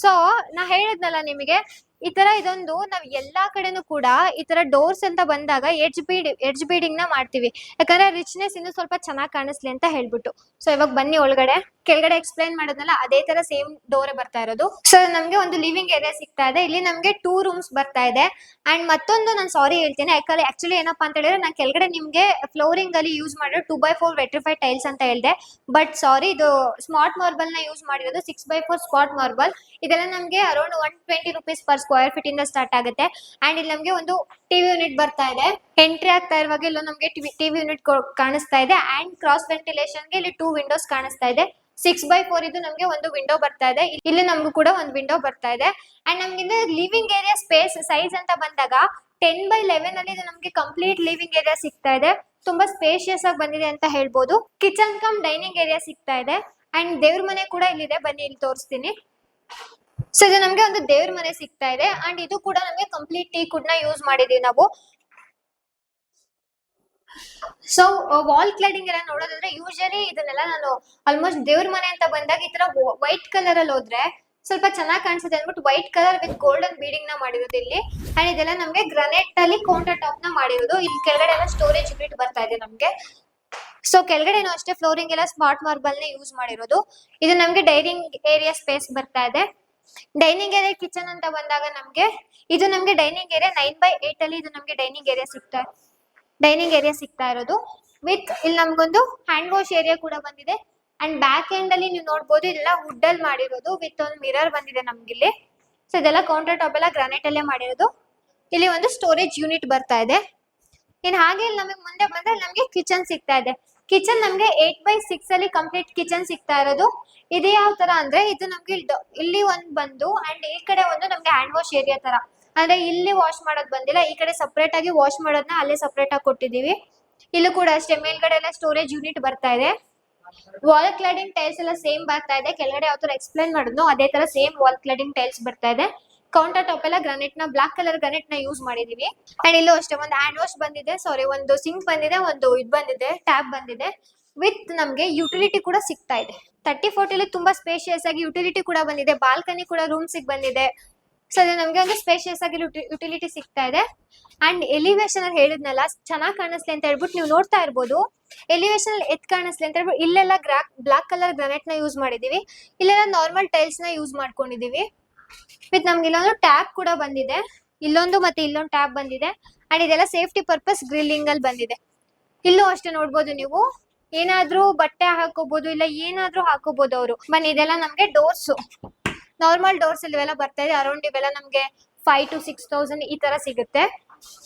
ಸೊ ನಾ ಹೇಳಿದ್ನಲ್ಲ ನಿಮಗೆ, ಈ ತರ ಇದೊಂದು ನಾವ್ ಎಲ್ಲಾ ಕಡೆನೂ ಕೂಡ ಈ ತರ ಡೋರ್ಸ್ ಅಂತ ಬಂದಾಗ ಎಡ್ಜ್ ಬೀಡಿಂಗ್ ನ ಮಾಡ್ತೀವಿ. ಯಾಕಂದ್ರೆ ರಿಚ್ನೆಸ್ ಇನ್ನು ಸ್ವಲ್ಪ ಚೆನ್ನಾಗಿ ಕಾಣಿಸ್ಲಿ ಅಂತ ಹೇಳ್ಬಿಟ್ಟು. ಸೊ ಇವಾಗ ಬನ್ನಿ ಒಳಗಡೆ. ಕೆಳಗಡೆ ಎಕ್ಸ್ಪ್ಲೈನ್ ಮಾಡೋದಲ್ಲ ಅದೇ ತರ ಸೇಮ್ ಡೋರ್ ಬರ್ತಾ ಇರೋದು. ಸೊ ನಮ್ಗೆ ಒಂದು ಲಿವಿಂಗ್ ಏರಿಯಾ ಸಿಗ್ತಾ ಇದೆ. ಇಲ್ಲಿ ನಮ್ಗೆ 2 ರೂಮ್ಸ್ ಬರ್ತಾ ಇದೆ. ಅಂಡ್ ಮತ್ತೊಂದು ನಾನು ಸಾರಿ ಹೇಳ್ತೀನಿ, ಯಾಕಂದ್ರೆ ಆಕ್ಚುಲಿ ಏನಪ್ಪಾ ಅಂತ ಹೇಳಿದ್ರೆ ನಾನು ಕೆಳಗಡೆ ನಿಮ್ಗೆ ಫ್ಲೋರಿಂಗ್ ಅಲ್ಲಿ ಯೂಸ್ ಮಾಡಿರೋ 2x4 ವೆಟ್ರಿಫೈಡ್ ಟೈಲ್ಸ್ ಅಂತ ಹೇಳಿದೆ. ಬಟ್ ಸಾರಿ, ಇದು ಸ್ಮಾರ್ಟ್ ಮಾರ್ಬಲ್ ನ ಯೂಸ್ ಮಾಡಿರೋದು 6x4 ಸ್ಮಾರ್ಟ್ ಮಾರ್ಬಲ್. ಇದೆಲ್ಲ ನಮ್ಗೆ around 120 rupees per square feet ಇಂದ ಸ್ಟಾರ್ಟ್ ಆಗುತ್ತೆ. ಅಂಡ್ ಇಲ್ಲಿ ನಮ್ಗೆ ಒಂದು ಟಿವಿ ಯೂನಿಟ್ ಬರ್ತಾ ಇದೆ. ಎಂಟ್ರಿ ಆಗ್ತಾ ಇರುವಾಗ ಇಲ್ಲ ನಮ್ಗೆ ಟಿವಿ ಯೂನಿಟ್ ಕಾಣಿಸ್ತಾ ಇದೆ. ಅಂಡ್ ಕ್ರಾಸ್ ವೆಂಟಿಲೇಷನ್ ಗೆ ಇಲ್ಲಿ 2 ವಿಂಡೋಸ್ ಕಾಣಿಸ್ತಾ ಇದೆ. 6x4 ಇದು ನಮ್ಗೆ ಒಂದು ವಿಂಡೋ ಬರ್ತಾ ಇದೆ. ಇಲ್ಲಿ ನಮಗೂ ಕೂಡ ಒಂದು ವಿಂಡೋ ಬರ್ತಾ ಇದೆ. ಅಂಡ್ ನಮ್ಗೆ ಲಿವಿಂಗ್ ಏರಿಯಾ ಸ್ಪೇಸ್ ಸೈಜ್ ಅಂತ ಬಂದಾಗ 10x11 ಅಲ್ಲಿ ಇದು ನಮ್ಗೆ ಕಂಪ್ಲೀಟ್ ಲಿವಿಂಗ್ ಏರಿಯಾ ಸಿಗ್ತಾ ಇದೆ. ತುಂಬಾ ಸ್ಪೇಷಿಯಸ್ ಆಗಿ ಬಂದಿದೆ ಅಂತ ಹೇಳ್ಬೋದು. ಕಿಚನ್ ಕಮ್ ಡೈನಿಂಗ್ ಏರಿಯಾ ಸಿಗ್ತಾ ಇದೆ. ಅಂಡ್ ದೇವ್ರ ಮನೆ ಕೂಡ ಇಲ್ಲಿದೆ, ಬನ್ನಿ ಇಲ್ಲಿ ತೋರಿಸ್ತೀನಿ. ಸೊ ಇದು ನಮ್ಗೆ ಒಂದು ದೇವ್ರ ಮನೆ ಸಿಗ್ತಾ ಇದೆ. ಅಂಡ್ ಇದು ಕೂಡ ನಮ್ಗೆ ಕಂಪ್ಲೀಟ್ ಟೀ ಕುಡ್ ನ ಯೂಸ್ ಮಾಡಿದೀವಿ ನಾವು. ಸೊ ವಾಲ್ ಕ್ಲೈಡಿಂಗ್ ಎಲ್ಲ ನೋಡೋದಾದ್ರೆ ಯೂಶಲಿ ಇದನ್ನೆಲ್ಲ ನಾನು ಆಲ್ಮೋಸ್ಟ್ ದೇವ್ರ ಮನೆ ಅಂತ ಬಂದಾಗ ಈ ತರ ವೈಟ್ ಕಲರ್ ಅಲ್ಲಿ ಹೋದ್ರೆ ಸ್ವಲ್ಪ ಚೆನ್ನಾಗಿ ಕಾಣಿಸುತ್ತೆ ಅಂದ್ಬಿಟ್ಟು white colour with golden breeding ನ ಮಾಡಿರೋದು ಇಲ್ಲಿ. ಅಂಡ್ ಇದೆಲ್ಲ ನಮ್ಗೆ ಗ್ರಾನೈಟ್ ಅಲ್ಲಿ ಕೌಂಟರ್ ಟಾಪ್ ನ ಮಾಡಿರೋದು. ಇಲ್ಲಿ ಕೆಳಗಡೆ ಎಲ್ಲ ಸ್ಟೋರೇಜ್ ಯೂನಿಟ್ ಬರ್ತಾ ಇದೆ ನಮ್ಗೆ. ಸೊ ಕೆಳಗಡೆನೂ ಅಷ್ಟೇ ಫ್ಲೋರಿಂಗ್ ಎಲ್ಲ ಸ್ಮಾರ್ಟ್ ಮಾರ್ಬಲ್ ನ ಯೂಸ್ ಮಾಡಿರೋದು. ಇದು ನಮ್ಗೆ ಡೈನಿಂಗ್ ಏರಿಯಾ ಸ್ಪೇಸ್ ಬರ್ತಾ ಇದೆ. ಡೈನಿಂಗ್ ಏರಿಯಾ ಕಿಚನ್ ಅಂತ ಬಂದಾಗ ನಮ್ಗೆ ಇದು ನಮ್ಗೆ ಡೈನಿಂಗ್ ಏರಿಯಾ 9x8 ಅಲ್ಲಿ ಇದು ನಮ್ಗೆ ಡೈನಿಂಗ್ ಏರಿಯಾ ಸಿಗ್ತಾ ಇರೋದು. ವಿತ್ ಇಲ್ಲಿ ನಮ್ಗೊಂದು ಹ್ಯಾಂಡ್ ವಾಶ್ ಏರಿಯಾ ಕೂಡ ಬಂದಿದೆ. ಅಂಡ್ ಬ್ಯಾಕ್ ಎಂಡ್ ಅಲ್ಲಿ ನೀವು ನೋಡಬಹುದು ಇದೆಲ್ಲ ವುಡ್ ಅಲ್ಲಿ ಮಾಡಿರೋದು ವಿತ್ ಒಂದು ಮಿರರ್ ಬಂದಿದೆ ನಮ್ಗಿಲ್ಲಿ. ಸೊ ಇದೆಲ್ಲ ಕೌಂಟರ್ ಟಾಪ್ ಎಲ್ಲ ಗ್ರಾನೈಟ್ ಅಲ್ಲೇ ಮಾಡಿರೋದು. ಇಲ್ಲಿ ಒಂದು ಸ್ಟೋರೇಜ್ ಯೂನಿಟ್ ಬರ್ತಾ ಇದೆ. ಇನ್ ಹಾಗೆ ಇಲ್ಲಿ ನಮಗೆ ಮುಂದೆ ಬಂದ್ರೆ ನಮ್ಗೆ ಕಿಚನ್ ಸಿಗ್ತಾ ಇದೆ. ಕಿಚನ್ ನಮ್ಗೆ 8x6 ಅಲ್ಲಿ ಕಂಪ್ಲೀಟ್ ಕಿಚನ್ ಸಿಗ್ತಾ ಇರೋದು. ಇದು ಯಾವ ತರ ಅಂದ್ರೆ ಇದು ನಮ್ಗೆ ಇಲ್ಲಿ ಒಂದ್ ಬಂದು ಅಂಡ್ ಈ ಕಡೆ ಒಂದು ನಮ್ಗೆ ಹ್ಯಾಂಡ್ ವಾಶ್ ಏರಿಯಾ ತರ, ಅಂದ್ರೆ ಇಲ್ಲಿ ವಾಶ್ ಮಾಡೋದ್ ಬಂದಿಲ್ಲ, ಈ ಕಡೆ ಸಪರೇಟ್ ಆಗಿ ವಾಶ್ ಮಾಡೋದನ್ನ ಅಲ್ಲೇ ಸಪರೇಟ್ ಆಗಿ ಕೊಟ್ಟಿದೀವಿ. ಇಲ್ಲೂ ಕೂಡ ಅಷ್ಟೇ ಮೇಲ್ಗಡೆ ಎಲ್ಲ ಸ್ಟೋರೇಜ್ ಯೂನಿಟ್ ಬರ್ತಾ ಇದೆ. ವಾಲ್ ಕ್ಲಾಡಿಂಗ್ ಟೈಲ್ಸ್ ಎಲ್ಲ ಸೇಮ್ ಬರ್ತಾ ಇದೆ. ಕೆಳಗಡೆ ಯಾವ ತರ ಎಕ್ಸ್ಪ್ಲೈನ್ ಮಾಡಿದ್ನೋ ಅದೇ ತರ ಸೇಮ್ ವಾಲ್ ಕ್ಲಾಡಿಂಗ್ ಟೈಲ್ಸ್ ಬರ್ತಾ ಇದೆ. ಕೌಂಟರ್ ಟಾಪ್ ಎಲ್ಲ ಗ್ರಾನೈಟ್ ನ ಬ್ಲಾಕ್ ಕಲರ್ ಗ್ರಾನೈಟ್ ನ ಯೂಸ್ ಮಾಡಿದೀವಿ. ಅಂಡ್ ಇಲ್ಲೂ ಅಷ್ಟೇ ಒಂದು ಹ್ಯಾಂಡ್ ವಾಶ್ ಬಂದಿದೆ, ಸಾರಿ ಒಂದು ಸಿಂಕ್ ಬಂದಿದೆ, ಒಂದು ಇದು ಬಂದಿದೆ, ಟ್ಯಾಪ್ ಬಂದಿದೆ. ವಿತ್ ನಮ್ಗೆ ಯುಟಿಲಿಟಿ ಕೂಡ ಸಿಗ್ತಾ ಇದೆ. 3040 ತುಂಬಾ ಸ್ಪೇಷಿಯಸ್ ಆಗಿ ಯುಟಿಲಿಟಿ ಕೂಡ ಬಂದಿದೆ. ಬಾಲ್ಕನಿ ಕೂಡ ರೂಮ್ಸ್ ಬಂದಿದೆ. ಸೊ ಅದು ನಮ್ಗೆ ಒಂದು ಸ್ಪೇಷಿಯಸ್ ಆಗಿ ಯುಟಿಲಿಟಿ ಸಿಗ್ತಾ ಇದೆ. ಅಂಡ್ ಎಲಿವೇಶನ್ ಅಲ್ಲಿ ಹೇಳಿದ್ನಲ್ಲ ಚೆನ್ನಾಗಿ ಕಾಣಿಸ್ಲಿ ಅಂತ ಹೇಳ್ಬಿಟ್ಟು ನೀವು ನೋಡ್ತಾ ಇರ್ಬೋದು. ಎಲಿವೇಶನ್ ಅಲ್ಲಿ ಎತ್ ಕಾಣಿಸ್ಲಿ ಅಂತ ಹೇಳ್ಬಿಟ್ಟು ಇಲ್ಲೆಲ್ಲ ಬ್ಲಾಕ್ ಕಲರ್ ಗ್ರಾನೈಟ್ ನ ಯೂಸ್ ಮಾಡಿದೀವಿ. ಇಲ್ಲೆಲ್ಲ ನಾರ್ಮಲ್ ಟೈಲ್ಸ್ ನ ಯೂಸ್ ಮಾಡ್ಕೊಂಡಿದೀವಿ. ವಿತ್ ನಮ್ಗೆ ಇಲ್ಲೊಂದು ಟ್ಯಾಪ್ ಕೂಡ ಬಂದಿದೆ. ಇಲ್ಲೊಂದು ಮತ್ತೆ ಇಲ್ಲೊಂದು ಟ್ಯಾಪ್ ಬಂದಿದೆ. ಅಂಡ್ ಇದೆಲ್ಲ ಸೇಫ್ಟಿ ಪರ್ಪಸ್ ಗ್ರಿಲ್ಲಿಂಗ್ ಅಲ್ಲಿ ಬಂದಿದೆ. ಇಲ್ಲೂ ಅಷ್ಟೇ ನೋಡ್ಬೋದು ನೀವು, ಏನಾದ್ರೂ ಬಟ್ಟೆ ಹಾಕೋಬಹುದು ಇಲ್ಲ ಏನಾದ್ರೂ ಹಾಕೋಬಹುದು ಅವರು. ಬನ್ನಿ ಇದೆಲ್ಲ ನಮ್ಗೆ ಡೋರ್ಸ್, ನಾರ್ಮಲ್ ಡೋರ್ಸ್ ಇವೆಲ್ಲ ಬರ್ತಾ ಇದೆ. ಅರೌಂಡ್ ಇವೆಲ್ಲ ನಮ್ಗೆ 5,000 to 6,000 ಈ ತರ ಸಿಗುತ್ತೆ.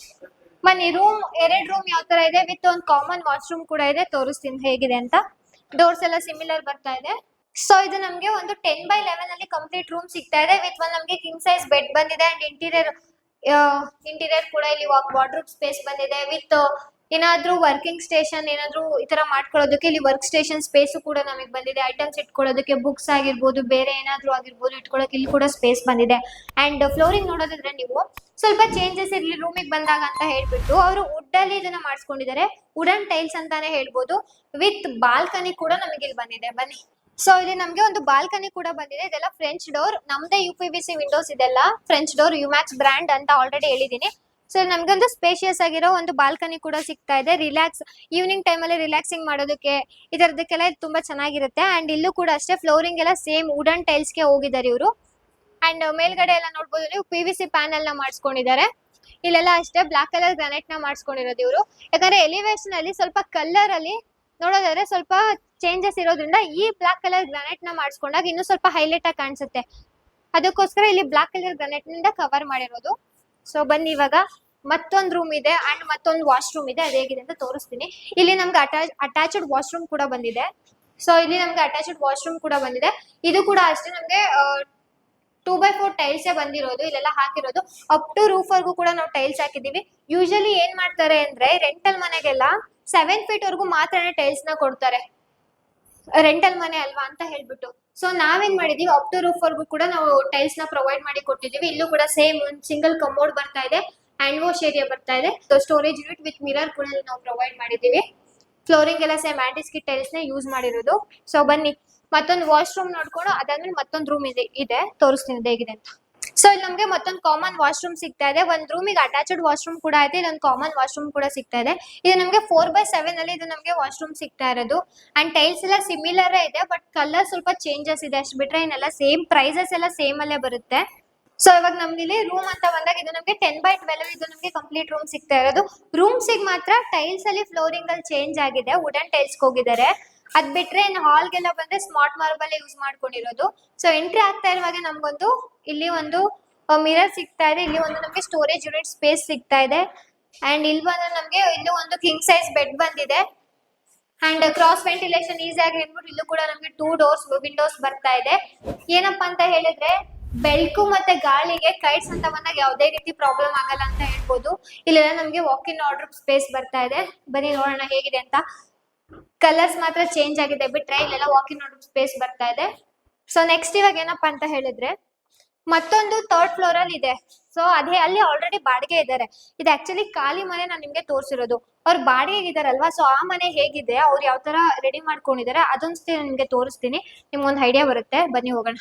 ಬನ್ನಿ ರೂಮ್, 2 ರೂಮ್ ಯಾವ ತರ ಇದೆ ವಿತ್ ಒಂದು ಕಾಮನ್ ವಾಶ್ರೂಮ್ ಕೂಡ ಇದೆ, ತೋರಿಸ್ತೀನಿ ಹೇಗಿದೆ ಅಂತ. ಡೋರ್ಸ್ ಎಲ್ಲ ಸಿಮಿಲರ್ ಬರ್ತಾ ಇದೆ. ಸೊ ಇದು ನಮ್ಗೆ ಒಂದು 10x11 ಅಲ್ಲಿ ಕಂಪ್ಲೀಟ್ ರೂಮ್ ಸಿಗ್ತಾ ಇದೆ. ವಿತ್ ಒಂದು ನಮ್ಗೆ ಕಿಂಗ್ ಸೈಜ್ ಬೆಡ್ ಬಂದಿದೆ. ಅಂಡ್ ಇಂಟೀರಿಯರ್ ಕೂಡ ಇಲ್ಲಿ ವಾರ್ಡ್ರೋಬ್ ಸ್ಪೇಸ್ ಬಂದಿದೆ. ವಿತ್ ಏನಾದ್ರೂ ವರ್ಕಿಂಗ್ ಸ್ಟೇಷನ್ ಏನಾದ್ರೂ ಈ ತರ ಮಾಡ್ಕೊಳ್ಳೋದಕ್ಕೆ ಇಲ್ಲಿ ವರ್ಕ್ ಸ್ಟೇಷನ್ ಸ್ಪೇಸ್ ಕೂಡ ನಮಗೆ ಬಂದಿದೆ. ಐಟಮ್ಸ್ ಇಟ್ಕೊಳ್ಳೋದಕ್ಕೆ ಬುಕ್ಸ್ ಆಗಿರ್ಬೋದು, ಬೇರೆ ಏನಾದ್ರೂ ಆಗಿರ್ಬೋದು ಇಟ್ಕೊಳ್ಳೋಕೆ ಇಲ್ಲಿ ಕೂಡ ಸ್ಪೇಸ್ ಬಂದಿದೆ. ಅಂಡ್ ಫ್ಲೋರಿಂಗ್ ನೋಡೋದಾದ್ರೆ ನೀವು ಸ್ವಲ್ಪ ಚೇಂಜಸ್ ಇರ್ಲಿ ರೂಮಿಗೆ ಬಂದಾಗ ಅಂತ ಹೇಳ್ಬಿಟ್ಟು ಅವರು ವುಡ್ ಅಲ್ಲಿ ಇದನ್ನ ಮಾಡಿಸ್ಕೊಂಡಿದ್ದಾರೆ. ವುಡನ್ ಟೈಲ್ಸ್ ಅಂತಾನೆ ಹೇಳ್ಬೋದು. ವಿತ್ ಬಾಲ್ಕನಿ ಕೂಡ ನಮಗೆ ಇಲ್ಲಿ ಬಂದಿದೆ. ಬನ್ನಿ, ಸೊ ಇಲ್ಲಿ ನಮ್ಗೆ ಒಂದು ಬಾಲ್ಕನಿ ಕೂಡ ಬಂದಿದೆ. ಇದೆಲ್ಲ ಫ್ರೆಂಚ್ ಡೋರ್, ನಮ್ದೇ UPVC ವಿಂಡೋಸ್ ಇದೆಲ್ಲ ಫ್ರೆಂಚ್ ಡೋರ್, ಯುಮ್ಯಾಕ್ಸ್ ಬ್ರ್ಯಾಂಡ್ ಅಂತ ಆಲ್ರೆಡಿ ಹೇಳಿದೀನಿ. ಸೊ ನಮ್ಗೆ ಒಂದು ಸ್ಪೇಷಿಯಸ್ ಆಗಿರೋ ಒಂದು ಬಾಲ್ಕನಿ ಕೂಡ ಸಿಗ್ತಾ ಇದೆ. ರಿಲ್ಯಾಕ್ಸ್ ಈವ್ನಿಂಗ್ ಟೈಮ್ ಅಲ್ಲಿ ರಿಲ್ಯಾಕ್ಸಿಂಗ್ ಮಾಡೋದಕ್ಕೆ ಈ ತರದಕ್ಕೆಲ್ಲ ತುಂಬಾ ಚೆನ್ನಾಗಿರುತ್ತೆ. ಅಂಡ್ ಇಲ್ಲೂ ಕೂಡ ಅಷ್ಟೇ ಫ್ಲೋರಿಂಗ್ ಎಲ್ಲ ಸೇಮ್ ವುಡನ್ ಟೈಲ್ಸ್ ಗೆ ಹೋಗಿದ್ದಾರೆ ಇವರು. ಅಂಡ್ ಮೇಲ್ಗಡೆ ಎಲ್ಲ ನೋಡ್ಬೋದು ನೀವು PVC ಪ್ಯಾನಲ್ ನ ಮಾಡಿಸ್ಕೊಂಡಿದ್ದಾರೆ. ಇಲ್ಲೆಲ್ಲ ಅಷ್ಟೇ ಬ್ಲಾಕ್ ಕಲರ್ ಗ್ರಾನೈಟ್ ನ ಮಾಡಿಸ್ಕೊಂಡಿರೋದು ಇವರು. ಯಾಕಂದ್ರೆ ಎಲಿವೇಶನ್ ಅಲ್ಲಿ ಸ್ವಲ್ಪ ಕಲರ್ ಅಲ್ಲಿ ನೋಡೋದಾದ್ರೆ ಸ್ವಲ್ಪ ಚೇಂಜಸ್ ಇರೋದ್ರಿಂದ ಈ ಬ್ಲಾಕ್ ಕಲರ್ ಗ್ರಾನೈಟ್ ನ ಮಾಡಿಸ್ಕೊಂಡಾಗ ಇನ್ನೂ ಸ್ವಲ್ಪ ಹೈಲೈಟ್ ಆಗಿ ಕಾಣಿಸುತ್ತೆ. ಅದಕ್ಕೋಸ್ಕರ ಇಲ್ಲಿ ಬ್ಲಾಕ್ ಕಲರ್ ಗ್ರಾನೈಟ್ ನಿಂದ ಕವರ್ ಮಾಡಿರೋದು. ಸೊ ಬನ್ನಿ, ಇವಾಗ ಮತ್ತೊಂದು ರೂಮ್ ಇದೆ ಅಂಡ್ ಮತ್ತೊಂದು ವಾಶ್ರೂಮ್ ಇದೆ. ಅದು ಹೇಗಿದೆ ಅಂತ ತೋರಿಸ್ತೀನಿ. ಇಲ್ಲಿ ನಮ್ಗೆ ಅಟ್ಯಾಚ್ಡ್ ವಾಶ್ರೂಮ್ ಕೂಡ ಬಂದಿದೆ. ಸೊ ಇಲ್ಲಿ ನಮ್ಗೆ ಅಟ್ಯಾಚ್ಡ್ ವಾಶ್ರೂಮ್ ಕೂಡ ಬಂದಿದೆ. ಇದು ಕೂಡ ಅಷ್ಟೇ ನಮ್ಗೆ 2x4 ಟೈಲ್ಸ್ ಬಂದಿರೋದು. ಇಲ್ಲೆಲ್ಲ ಹಾಕಿರೋದು ಅಪ್ ಟು ರೂಫ್ ವರ್ಗೂ ಕೂಡ ನಾವು ಟೈಲ್ಸ್ ಹಾಕಿದೀವಿ. ಯೂಶಲಿ ಏನ್ ಮಾಡ್ತಾರೆ ಅಂದ್ರೆ ರೆಂಟಲ್ ಮನೆಗೆಲ್ಲ 7 feet ವರ್ಗೂ ಮಾತ್ರನೇ ಟೈಲ್ಸ್ ನ ಕೊಡ್ತಾರೆ, ರೆಂಟಲ್ ಮನೆ ಅಲ್ವಾ ಅಂತ ಹೇಳ್ಬಿಟ್ಟು. ಸೊ ನಾವೇನ್ ಮಾಡಿದೀವಿ ಅಪ್ ಟು ರೂಫ್ ವರ್ಗೂ ಕೂಡ ನಾವು ಟೈಲ್ಸ್ ನ ಪ್ರೊವೈಡ್ ಮಾಡಿ ಕೊಟ್ಟಿದೀವಿ. ಇಲ್ಲೂ ಕೂಡ ಸೇಮ್ ಒಂದು ಸಿಂಗಲ್ ಕಮೋಡ್ ಬರ್ತಾ ಇದೆ, ಹ್ಯಾಂಡ್ ವಾಶ್ ಏರಿಯಾ ಬರ್ತಾ ಇದೆ, ಸ್ಟೋರೇಜ್ ಯೂನಿಟ್ ವಿತ್ ಮಿರರ್ ಕೂಡ ನಾವು ಪ್ರೊವೈಡ್ ಮಾಡಿದೀವಿ. ಫ್ಲೋರಿಂಗ್ ಎಲ್ಲ ಸೇಮ್ ಆಂಟಿಸ್ಕಿಟ್ ಟೈಲ್ಸ್ ನ ಯೂಸ್ ಮಾಡಿರೋದು. ಸೊ ಬನ್ನಿ ಮತ್ತೊಂದು ವಾಶ್ರೂಮ್ ನೋಡ್ಕೊಂಡು ಅದಾದ್ಮೇಲೆ ಮತ್ತೊಂದು ರೂಮ್ ಇದೆ ತೋರಿಸ್ತೀನಿ ಹೇಗಿದೆ ಅಂತ. ಸೊ ಇಲ್ಲಿ ನಮ್ಗೆ ಮತ್ತೊಂದು ಕಾಮನ್ ವಾಶ್ರೂಮ್ ಸಿಗ್ತಾ ಇದೆ. ಒಂದ್ ರೂಮಿಗೆ ಅಟ್ಯಾಚ್ಡ್ ವಾಶ್ರೂಮ್ ಕೂಡ ಇದೆ, ಇದೊಂದು ಕಾಮನ್ ವಾಶ್ರೂಮ್ ಕೂಡ ಸಿಗ್ತಾ ಇದೆ. ಇದು ನಮ್ಗೆ 4/7 ಅಲ್ಲಿ ಇದು ನಮ್ಗೆ ವಾಶ್ರೂಮ್ ಸಿಗ್ತಾ ಇರೋದು. ಅಂಡ್ ಟೈಲ್ಸ್ ಎಲ್ಲ ಸಿಮಿಲರ್ ಇದೆ, ಬಟ್ ಕಲರ್ ಸ್ವಲ್ಪ ಚೇಂಜಸ್ ಇದೆ ಅಷ್ಟು ಬಿಟ್ರೆ ಇನ್ನೆಲ್ಲ ಸೇಮ್, ಪ್ರೈಸಸ್ ಎಲ್ಲ ಸೇಮ್ ಅಲ್ಲೇ ಬರುತ್ತೆ. ಸೊ ಇವಾಗ ನಮ್ಗೆ ಇಲ್ಲಿ ರೂಮ್ ಅಂತ ಬಂದಾಗ ಇದು ನಮ್ಗೆ 10/12 ಇದು ನಮ್ಗೆ ಕಂಪ್ಲೀಟ್ ರೂಮ್ ಸಿಗ್ತಾ ಇರೋದು. ರೂಮ್ಸಿಗೆ ಮಾತ್ರ ಟೈಲ್ಸ್ ಅಲ್ಲಿ ಫ್ಲೋರಿಂಗ್ ಅಲ್ಲಿ ಚೇಂಜ್ ಆಗಿದೆ, ವುಡನ್ ಟೈಲ್ಸ್ ಹೋಗಿದ್ದಾರೆ. ಅದ್ ಬಿಟ್ರೆ ಇನ್ನು ಹಾಲ್ಗೆಲ್ಲ ಬಂದ್ರೆ ಸ್ಮಾರ್ಟ್ ಮಾರ್ಬಲ್ ಯೂಸ್ ಮಾಡ್ಕೊಂಡಿರೋದು. ಸೊ ಎಂಟ್ರಿ ಆಗ್ತಾ ಇರುವಾಗ ನಮ್ಗೊಂದು ಇಲ್ಲಿ ಒಂದು ಮಿರರ್ ಸಿಗ್ತಾ ಇದೆ, ಇಲ್ಲಿ ಒಂದು ನಮ್ಗೆ ಸ್ಟೋರೇಜ್ ಯೂನಿಟ್ ಸ್ಪೇಸ್ ಸಿಗ್ತಾ ಇದೆ. ಅಂಡ್ ಇಲ್ಲಿ ಬಂದ್ರೆ ನಮ್ಗೆ ಇಲ್ಲೂ ಒಂದು ಕಿಂಗ್ ಸೈಜ್ ಬೆಡ್ ಬಂದಿದೆ. ಅಂಡ್ ಕ್ರಾಸ್ ವೆಂಟಿಲೇಷನ್ ಈಸಿ ಆಗಿ ಇಟ್ಬಿಟ್ಟು ಇಲ್ಲೂ ಕೂಡ ನಮ್ಗೆ 2 ಡೋರ್ಸ್ ವಿಂಡೋಸ್ ಬರ್ತಾ ಇದೆ. ಏನಪ್ಪಾ ಅಂತ ಹೇಳಿದ್ರೆ ಬೆಳಕು ಮತ್ತೆ ಗಾಳಿಗೆ ಕೈಟ್ಸ್ ಅಂತ ಬಂದಾಗ ಯಾವುದೇ ರೀತಿ ಪ್ರಾಬ್ಲಮ್ ಆಗಲ್ಲ ಅಂತ ಹೇಳ್ಬೋದು. ಇಲ್ಲೆಲ್ಲ ನಮ್ಗೆ ವಾಕ್ ಇನ್ ಆರ್ಡರ್ ಸ್ಪೇಸ್ ಬರ್ತಾ ಇದೆ. ಬನ್ನಿ ನೋಡೋಣ ಹೇಗಿದೆ ಅಂತ. ಕಲರ್ಸ್ ಮಾತ್ರ ಚೇಂಜ್ ಆಗಿದೆ ಬಿಟ್ರೆ ಇಲ್ಲೆಲ್ಲ ವಾಕ್ ಇನ್ ಆರ್ಡರ್ ಸ್ಪೇಸ್ ಬರ್ತಾ ಇದೆ. ಸೊ ನೆಕ್ಸ್ಟ್ ಇವಾಗ ಏನಪ್ಪಾ ಅಂತ ಹೇಳಿದ್ರೆ ಮತ್ತೊಂದು 3rd ಫ್ಲೋರ್ ಅಲ್ಲಿ ಇದೆ. ಸೊ ಅದೇ ಅಲ್ಲಿ ಆಲ್ರೆಡಿ ಬಾಡಿಗೆ ಇದ್ದಾರೆ. ಇದು ಆಕ್ಚುಲಿ ಖಾಲಿ ಮನೆ ನಾನು ನಿಮ್ಗೆ ತೋರಿಸಿರೋದು. ಅವ್ರು ಬಾಡಿಗೆ ಇದಾರಲ್ವಾ, ಸೊ ಆ ಮನೆ ಹೇಗಿದೆ, ಅವ್ರು ಯಾವ ತರ ರೆಡಿ ಮಾಡ್ಕೊಂಡಿದ್ದಾರೆ ಅದೊಂದ್ಸತಿ ನಿಮ್ಗೆ ತೋರಿಸ್ತೀನಿ, ನಿಮ್ಗೊಂದು ಐಡಿಯಾ ಬರುತ್ತೆ. ಬನ್ನಿ ಹೋಗೋಣ.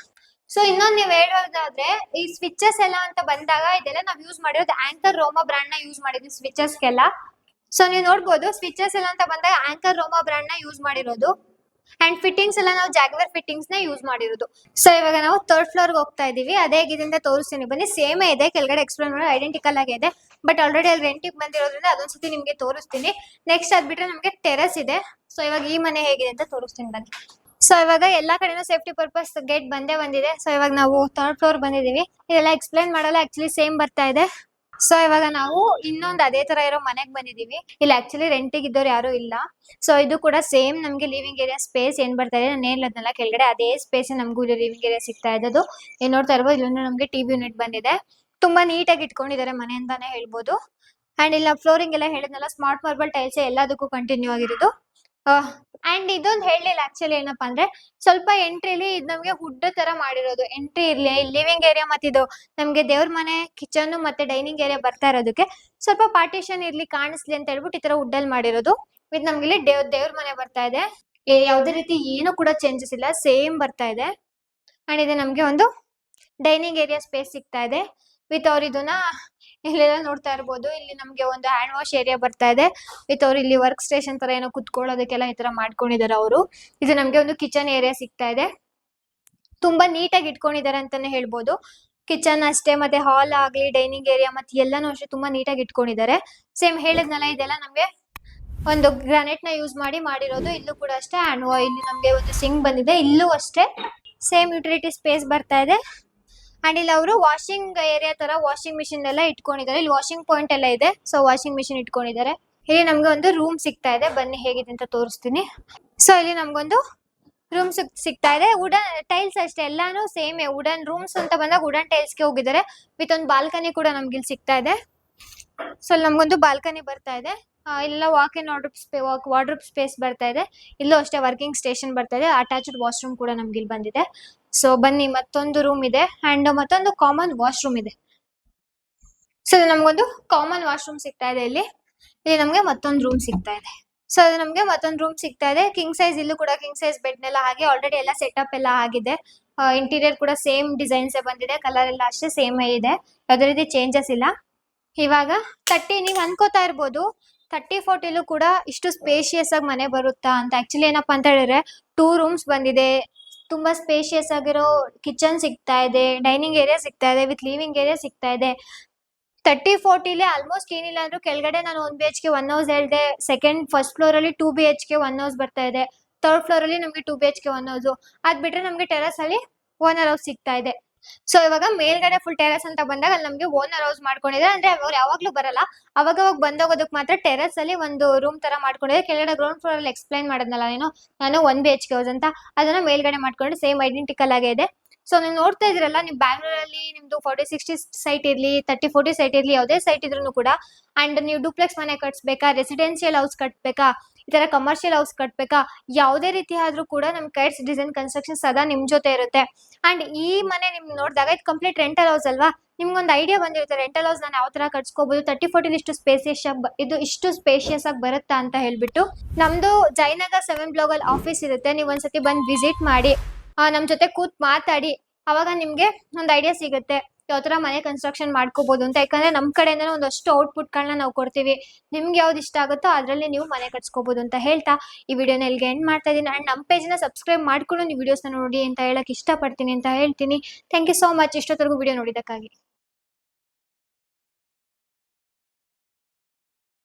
ಸೊ ಇನ್ನೊಂದು ನೀವು ಹೇಳೋದಾದ್ರೆ ಈ ಸ್ವಿಚಸ್ ಎಲ್ಲ ಅಂತ ಬಂದಾಗ ಇದೆಲ್ಲ ನಾವು ಯೂಸ್ ಮಾಡಿರೋದು ಆಂಕರ್ ರೋಮಾ ಬ್ರಾಂಡ್ ನ ಯೂಸ್ ಮಾಡಿದ್ವಿ ಸ್ವಿಚಸ್ಗೆಲ್ಲ. ಸೊ ನೀವು ನೋಡ್ಬೋದು ಸ್ವಿಚಸ್ ಎಲ್ಲ ಅಂತ ಬಂದಾಗ ಆಂಕರ್ ರೋಮಾ ಬ್ರಾಂಡ್ ನ ಯೂಸ್ ಮಾಡಿರೋದು. ಅಂಡ್ ಫಿಟ್ಟಿಂಗ್ಸ್ ಎಲ್ಲ ನಾವು ಜಾಗ್ವರ್ ಫಿಟ್ಟಿಂಗ್ಸ್ ನ ಯೂಸ್ ಮಾಡಿರೋದು. ಸೊ ಇವಾಗ ನಾವು 3rd ಫ್ಲೋರ್ ಹೋಗ್ತಾ ಇದೀವಿ. ಅದೇ ಹೇಗಿದೆ ತೋರಿಸ್ತೀನಿ ಬನ್ನಿ. ಸೇಮೇ ಇದೆ, ಕೆಳಗಡೆ ಎಕ್ಸ್ಪ್ಲೇನ್ ಮಾಡಿ ಐಡೆಂಟಿಕಲ್ ಆಗಿ ಇದೆ, ಬಟ್ ಆಲ್ರೆಡಿ ಅಲ್ಲಿ ರೆಂಟಿಗೆ ಬಂದಿರೋದ್ರಿಂದ ಅದೊಂದ್ಸತಿ ನಿಮ್ಗೆ ತೋರಿಸ್ತೀನಿ. ನೆಕ್ಸ್ಟ್ ಅದ್ಬಿಟ್ರೆ ನಮ್ಗೆ ಟೆರೆಸ್ ಇದೆ. ಸೊ ಇವಾಗ ಈ ಮನೆ ಹೇಗಿದೆ ಅಂತ ತೋರಿಸ್ತೀನಿ ಬನ್ನಿ. ಸೊ ಇವಾಗ ಎಲ್ಲಾ ಕಡೆನೂ ಸೇಫ್ಟಿ ಪರ್ಪಸ್ ಗೇಟ್ ಬಂದಿದೆ. ಸೊ ಇವಾಗ ನಾವು 3rd ಫ್ಲೋರ್ ಬಂದಿದೀವಿ. ಇದೆಲ್ಲ ಎಕ್ಸ್ಪ್ಲೇನ್ ಮಾಡಲ್ಲ, ಆಕ್ಚುಲಿ ಸೇಮ್ ಬರ್ತಾ ಇದೆ. ಸೊ ಇವಾಗ ನಾವು ಇನ್ನೊಂದು ಅದೇ ತರ ಇರೋ ಮನೆಗೆ ಬಂದಿದೀವಿ. ಇಲ್ಲಿ ಆಕ್ಚುಲಿ ರೆಂಟಿಗೆ ಇದ್ದವ್ರು ಯಾರು ಇಲ್ಲ. ಸೊ ಇದು ಕೂಡ ಸೇಮ್ ನಮ್ಗೆ ಲಿವಿಂಗ್ ಏರಿಯಾ ಸ್ಪೇಸ್ ಏನ್ ಬರ್ತಾ ಇದೆ, ನಾನು ಹೇಳದ್ನಲ್ಲ ಕೆಳಗಡೆ ಅದೇ ಸ್ಪೇಸ್ ನಮಗೂ ಇಲ್ಲಿ ಲಿವಿಂಗ್ ಏರಿಯಾ ಸಿಗ್ತಾ ಇದ್ದು. ಏನ್ ನೋಡ್ತಾ ಇರ್ಬೋದು, ಇಲ್ಲೊಂದು ನಮ್ಗೆ ಟಿವಿ ಯೂನಿಟ್ ಬಂದಿದೆ. ತುಂಬಾ ನೀಟಾಗಿ ಇಟ್ಕೊಂಡಿದ್ದಾರೆ ಮನೆ ಅಂತಾನೆ ಹೇಳ್ಬೋದು. ಅಂಡ್ ಇಲ್ಲ ಫ್ಲೋರಿಂಗ್ ಎಲ್ಲ ಹೇಳಿದ್ನಲ್ಲ, ಸ್ಮಾರ್ಟ್ ಮಾರ್ಬಲ್ ಟೈಲ್ಸ್ ಎಲ್ಲದಕ್ಕೂ ಕಂಟಿನ್ಯೂ ಆಗಿರೋದು. ಅಂಡ್ ಇದೊಂದು ಹೇಳಲಿಲ್ಲ ಆಕ್ಚುಲಿ ಏನಪ್ಪಾ ಅಂದ್ರೆ ಸ್ವಲ್ಪ ಎಂಟ್ರಿಲಿ ಇದು ನಮ್ಗೆ ಹುಡ್ ತರ ಮಾಡಿರೋದು. ಎಂಟ್ರಿ ಇರ್ಲಿ ಲಿವಿಂಗ್ ಏರಿಯಾ ಮತ್ತೆ ಇದು ನಮ್ಗೆ ದೇವ್ರ ಮನೆ ಕಿಚನ್ ಮತ್ತೆ ಡೈನಿಂಗ್ ಏರಿಯಾ ಬರ್ತಾ ಇರೋದಕ್ಕೆ ಸ್ವಲ್ಪ ಪಾರ್ಟಿಷನ್ ಇರ್ಲಿ ಕಾಣಿಸ್ಲಿ ಅಂತ ಹೇಳ್ಬಿಟ್ಟು ಈ ತರ ವುಡ್ ಅಲ್ಲಿ ಮಾಡಿರೋದು. ಇದು ನಮ್ಗೆ ಇಲ್ಲಿ ದೇವ್ರ ಮನೆ ಬರ್ತಾ ಇದೆ. ಯಾವುದೇ ರೀತಿ ಏನು ಕೂಡ ಚೇಂಜಸ್ ಇಲ್ಲ, ಸೇಮ್ ಬರ್ತಾ ಇದೆ. ಅಂಡ್ ಇದು ನಮ್ಗೆ ಒಂದು ಡೈನಿಂಗ್ ಏರಿಯಾ ಸ್ಪೇಸ್ ಸಿಗ್ತಾ ಇದೆ ವಿತ್ ಅವ್ರ ಇದನ್ನ ಇಲ್ಲೆಲ್ಲ ನೋಡ್ತಾ ಇರ್ಬೋದು. ಇಲ್ಲಿ ನಮ್ಗೆ ಒಂದು ಹ್ಯಾಂಡ್ ವಾಶ್ ಏರಿಯಾ ಬರ್ತಾ ಇದೆ ವಿತ್ ಅವ್ರು ಇಲ್ಲಿ ವರ್ಕ್ ಸ್ಟೇಷನ್ ತರ ಏನೋ ಕುತ್ಕೊಳ್ಳೋದಕ್ಕೆಲ್ಲ ಈ ತರ ಮಾಡ್ಕೊಂಡಿದ್ದಾರೆ ಅವರು. ಇದು ನಮ್ಗೆ ಒಂದು ಕಿಚನ್ ಏರಿಯಾ ಸಿಗ್ತಾ ಇದೆ. ತುಂಬಾ ನೀಟಾಗಿ ಇಟ್ಕೊಂಡಿದ್ದಾರೆ ಅಂತಾನೆ ಹೇಳ್ಬೋದು. ಕಿಚನ್ ಅಷ್ಟೇ, ಮತ್ತೆ ಹಾಲ್ ಆಗ್ಲಿ ಡೈನಿಂಗ್ ಏರಿಯಾ ಮತ್ತೆ ಎಲ್ಲಾನು ಅಷ್ಟೇ ತುಂಬಾ ನೀಟಾಗಿ ಇಟ್ಕೊಂಡಿದ್ದಾರೆ. ಸೇಮ್ ಹೇಳಿದ್ನಲ್ಲ ಇದೆಲ್ಲ ನಮ್ಗೆ ಒಂದು ಗ್ರಾನೈಟ್ ನ ಯೂಸ್ ಮಾಡಿರೋದು. ಇಲ್ಲೂ ಕೂಡ ಅಷ್ಟೇ. ಅಂಡ್ ಇಲ್ಲಿ ನಮ್ಗೆ ಒಂದು ಸಿಂಕ್ ಬಂದಿದೆ, ಇಲ್ಲೂ ಅಷ್ಟೇ ಸೇಮ್ ಯುಟಿಲಿಟಿ ಸ್ಪೇಸ್ ಬರ್ತಾ ಇದೆ. ಅಂಡ್ ಇಲ್ಲಿ ಅವರು ವಾಷಿಂಗ್ ಏರಿಯಾ ತರ ವಾಷಿಂಗ್ ಮಿಷಿನ್ ಎಲ್ಲ ಇಟ್ಕೊಂಡಿದ್ದಾರೆ. ಇಲ್ಲಿ ವಾಷಿಂಗ್ ಪಾಯಿಂಟ್ ಎಲ್ಲ ಇದೆ, ಸೊ ವಾಷಿಂಗ್ ಮಿಷಿನ್ ಇಟ್ಕೊಂಡಿದ್ದಾರೆ. ಇಲ್ಲಿ ನಮ್ಗೆ ಒಂದು ರೂಮ್ ಸಿಗ್ತಾ ಇದೆ, ಬನ್ನಿ ಹೇಗಿದೆ ಅಂತ ತೋರಿಸ್ತೀನಿ. ಸೊ ಇಲ್ಲಿ ನಮ್ಗೊಂದು ರೂಮ್ ಸಿಗ್ತಾ ಇದೆ. ವುಡನ್ ಟೈಲ್ಸ್ ಅಷ್ಟೇ, ಎಲ್ಲಾನು ಸೇಮ್ ವುಡನ್ ರೂಮ್ಸ್ ಅಂತ ಬಂದಾಗ ವುಡನ್ ಟೈಲ್ಸ್ ಗೆ ಹೋಗಿದ್ದಾರೆ. ವಿತ್ ಒಂದು ಬಾಲ್ಕನಿ ಕೂಡ ನಮ್ಗೆ ಇಲ್ಲಿ ಸಿಗ್ತಾ ಇದೆ. ಸೊ ಇಲ್ಲಿ ನಮ್ಗೊಂದು ಬಾಲ್ಕನಿ ಬರ್ತಾ ಇದೆ. ಇಲ್ಲ ವಾಕ್ ಇನ್ ವಾರ್ಡ್ರೋಬ್ ಸ್ಪೇಸ್ ಬರ್ತಾ ಇದೆ. ಇಲ್ಲೂ ಅಷ್ಟೇ ವರ್ಕಿಂಗ್ ಸ್ಟೇಷನ್ ಬರ್ತಾ ಇದೆ. ಅಟ್ಯಾಚ್ಡ್ ವಾಶ್ರೂಮ್ ಕೂಡ ನಮ್ಗೆ ಇಲ್ಲಿ ಬಂದಿದೆ. ಸೊ ಬನ್ನಿ ಮತ್ತೊಂದು ರೂಮ್ ಇದೆ ಅಂಡ್ ಮತ್ತೊಂದು ಕಾಮನ್ ವಾಶ್ರೂಮ್ ಇದೆ. ಸೊ ನಮ್ಗೊಂದು ಕಾಮನ್ ವಾಶ್ರೂಮ್ ಸಿಗ್ತಾ ಇದೆ. ಇಲ್ಲಿ ನಮ್ಗೆ ಮತ್ತೊಂದು ರೂಮ್ ಸಿಗ್ತಾ ಇದೆ. ಸೊ ಅದು ನಮ್ಗೆ ಮತ್ತೊಂದು ರೂಮ್ ಸಿಗ್ತಾ ಇದೆ. ಕಿಂಗ್ ಸೈಜ್, ಇಲ್ಲೂ ಕೂಡ ಕಿಂಗ್ ಸೈಜ್ ಬೆಡ್ ನೆಲ್ಲ ಹಾಗೆ ಆಲ್ರೆಡಿ ಎಲ್ಲ ಸೆಟಪ್ ಎಲ್ಲ ಆಗಿದೆ. ಇಂಟೀರಿಯರ್ ಕೂಡ ಸೇಮ್ ಡಿಸೈನ್ಸ್ ಬಂದಿದೆ, ಕಲರ್ ಎಲ್ಲ ಅಷ್ಟೇ ಸೇಮ್ ಇದೆ, ಯಾವುದೇ ರೀತಿ ಚೇಂಜಸ್ ಇಲ್ಲ. ಇವಾಗ 30 ನೀವು ಅನ್ಕೋತಾ ಇರ್ಬೋದು 30-40 ಕೂಡ ಇಷ್ಟು ಸ್ಪೇಷಿಯಸ್ ಆಗಿ ಮನೆ ಬರುತ್ತಾ ಅಂತ. ಆಕ್ಚುಲಿ ಏನಪ್ಪಾ ಅಂತ ಹೇಳಿದ್ರೆ 2 ರೂಮ್ಸ್ ಬಂದಿದೆ, ತುಂಬಾ ಸ್ಪೇಷಿಯಸ್ ಆಗಿರೋ ಕಿಚನ್ ಸಿಗ್ತಾ ಇದೆ, ಡೈನಿಂಗ್ ಏರಿಯಾ ಸಿಗ್ತಾ ಇದೆ, ವಿತ್ ಲಿವಿಂಗ್ ಏರಿಯಾ ಸಿಗ್ತಾ ಇದೆ. 30-40 ಆಲ್ಮೋಸ್ಟ್ ಏನಿಲ್ಲ ಅಂದ್ರೂ ಕೆಳಗಡೆ ನಾನು 1 BHK 1 ಹೌಸ್ ಹೇಳಿದೆ. ಫಸ್ಟ್ ಫ್ಲೋರ್ ಅಲ್ಲಿ 2 BHK 1 ಹೌಸ್ ಬರ್ತಾ ಇದೆ. 3rd ಫ್ಲೋರ್ ಅಲ್ಲಿ ನಮ್ಗೆ 2 BHK 1 ಹೌಸ್. ಅದ್ ಬಿಟ್ರೆ ನಮ್ಗೆ ಟೆರಸ್ ಅಲ್ಲಿ ಓನರ್ ಹೌಸ್ ಸಿಗ್ತಾ ಇದೆ. ಸೊ ಇವಾಗ ಮೇಲ್ಗಡೆ ಫುಲ್ ಟೆರಸ್ ಅಂತ ಬಂದಾಗ ಅಲ್ಲಿ ನಮ್ಗೆ ಓನರ್ ಹೌಸ್ ಮಾಡ್ಕೊಂಡಿದ್ದಾರೆ. ಅಂದ್ರೆ ಅವ್ರು ಯಾವಾಗ್ಲೂ ಬರಲ್ಲ, ಅವಾಗ ಬಂದೋಗೋದಕ್ ಮಾತ್ರ ಟೆರಸ್ ಅಲ್ಲಿ ಒಂದು ರೂಮ್ ತರ ಮಾಡ್ಕೊಂಡಿದ್ದಾರೆ. ಕೆಳಗಡೆ ಗ್ರೌಂಡ್ ಫ್ಲೋರ್ ಅಲ್ಲಿ ಎಕ್ಸ್ಪ್ಲೈನ್ ಮಾಡಿದ್ನಲ್ಲ ನಾನು 1 BHK ಹೌಸ್ ಅಂತ, ಅದನ್ನ ಮೇಲ್ಗಡೆ ಮಾಡ್ಕೊಂಡು ಸೇಮ್ ಐಡೆಂಟಿಕಲ್ ಆಗೇ ಇದೆ. ಸೊ ನೀವು ನೋಡ್ತಾ ಇದ್ರಲ್ಲ, ನೀವು ಬ್ಯಾಂಗ್ಳೂರಲ್ಲಿ ನಿಮ್ದು 40-60 ಸೈಟ್ ಇರ್ಲಿ, 30-40 ಸೈಟ್ ಇರ್ಲಿ, ಯಾವುದೇ ಸೈಟ್ ಇದ್ರೂ ಕೂಡ ಅಂಡ್ ನೀವು ಡೂಪ್ಲೆಕ್ಸ್ ಮನೆ ಕಟ್ಸ್ಬೇಕಾ, ರೆಸಿಡೆನ್ಶಿಯಲ್ ಹೌಸ್ ಕಟ್ಬೇಕಾ, ಈ ತರ ಕಮರ್ಷಿಯಲ್ ಹೌಸ್ ಕಟ್ಬೇಕಾ, ಯಾವುದೇ ರೀತಿ ಆದ್ರೂ ಕೂಡ ನಮ್ ಕೈಟ್ಸ್ ಡಿಸೈನ್ ಕನ್ಸ್ಟ್ರಕ್ಷನ್ ಸದಾ ನಿಮ್ ಜೊತೆ ಇರುತ್ತೆ. ಅಂಡ್ ಈ ಮನೆ ನಿಮ್ ನೋಡಿದಾಗ ಇದು ಕಂಪ್ಲೀಟ್ ರೆಂಟಲ್ ಹೌಸ್ ಅಲ್ವಾ, ನಿಮ್ಗೊಂದು ಐಡಿಯಾ ಬಂದಿರುತ್ತೆ ರೆಂಟಲ್ ಹೌಸ್ ನಾನು ಯಾವ ತರ ಕಟ್ಸ್ಕೋಬಹುದು, 30-40 ಇಷ್ಟು ಸ್ಪೇಷಿಯಸ್ ಆಗಿ ಬರುತ್ತಾ ಅಂತ ಹೇಳ್ಬಿಟ್ಟು. ನಮ್ದು ಜಯನಗರ್ 7 ಬ್ಲಾಕ್ ಅಲ್ಲಿ ಆಫೀಸ್ ಇರುತ್ತೆ, ನೀವು ಒಂದ್ಸತಿ ಬಂದು ವಿಸಿಟ್ ಮಾಡಿ ನಮ್ ಜೊತೆ ಕೂತ್ ಮಾತಾಡಿ, ಅವಾಗ ನಿಮ್ಗೆ ಒಂದು ಐಡಿಯಾ ಸಿಗುತ್ತೆ. ಯಾವ ಥರ ಮನೆ ಕನ್ಸ್ಟ್ರಕ್ಷನ್ ಮಾಡ್ಕೋಬೋದು ಅಂತ. ಯಾಕಂದರೆ ನಮ್ಮ ಕಡೆಯಿಂದನೇ ಒಂದಷ್ಟು ಔಟ್ಪುಟ್ಗಳನ್ನ ನಾವು ಕೊಡ್ತೀವಿ. ನಿಮ್ಗೆ ಯಾವ್ದು ಇಷ್ಟ ಆಗುತ್ತೋ ಅದರಲ್ಲಿ ನೀವು ಮನೆ ಕಟ್ಸ್ಕೋಬೋದು ಅಂತ ಹೇಳ್ತಾ ಈ ವಿಡಿಯೋನ ಇಲ್ಲಿಗೆ ಎಂಡ್ ಮಾಡ್ತಾ ಇದ್ದೀನಿ. ಆ್ಯಂಡ್ ನಮ್ಮ ಪೇಜ್ನ ಸಬ್ಸ್ಕ್ರೈಬ್ ಮಾಡ್ಕೊಂಡು ನೀವು ವೀಡಿಯೋಸ್ನ ನೋಡಿ ಅಂತ ಹೇಳಕ್ಕೆ ಇಷ್ಟಪಡ್ತೀನಿ ಅಂತ ಹೇಳ್ತೀನಿ. ಥ್ಯಾಂಕ್ ಯು ಸೋ ಮಚ್ ಇಷ್ಟೊತ್ತರೆಗೂ ವಿಡಿಯೋ ನೋಡಿದ್ದಕ್ಕಾಗಿ.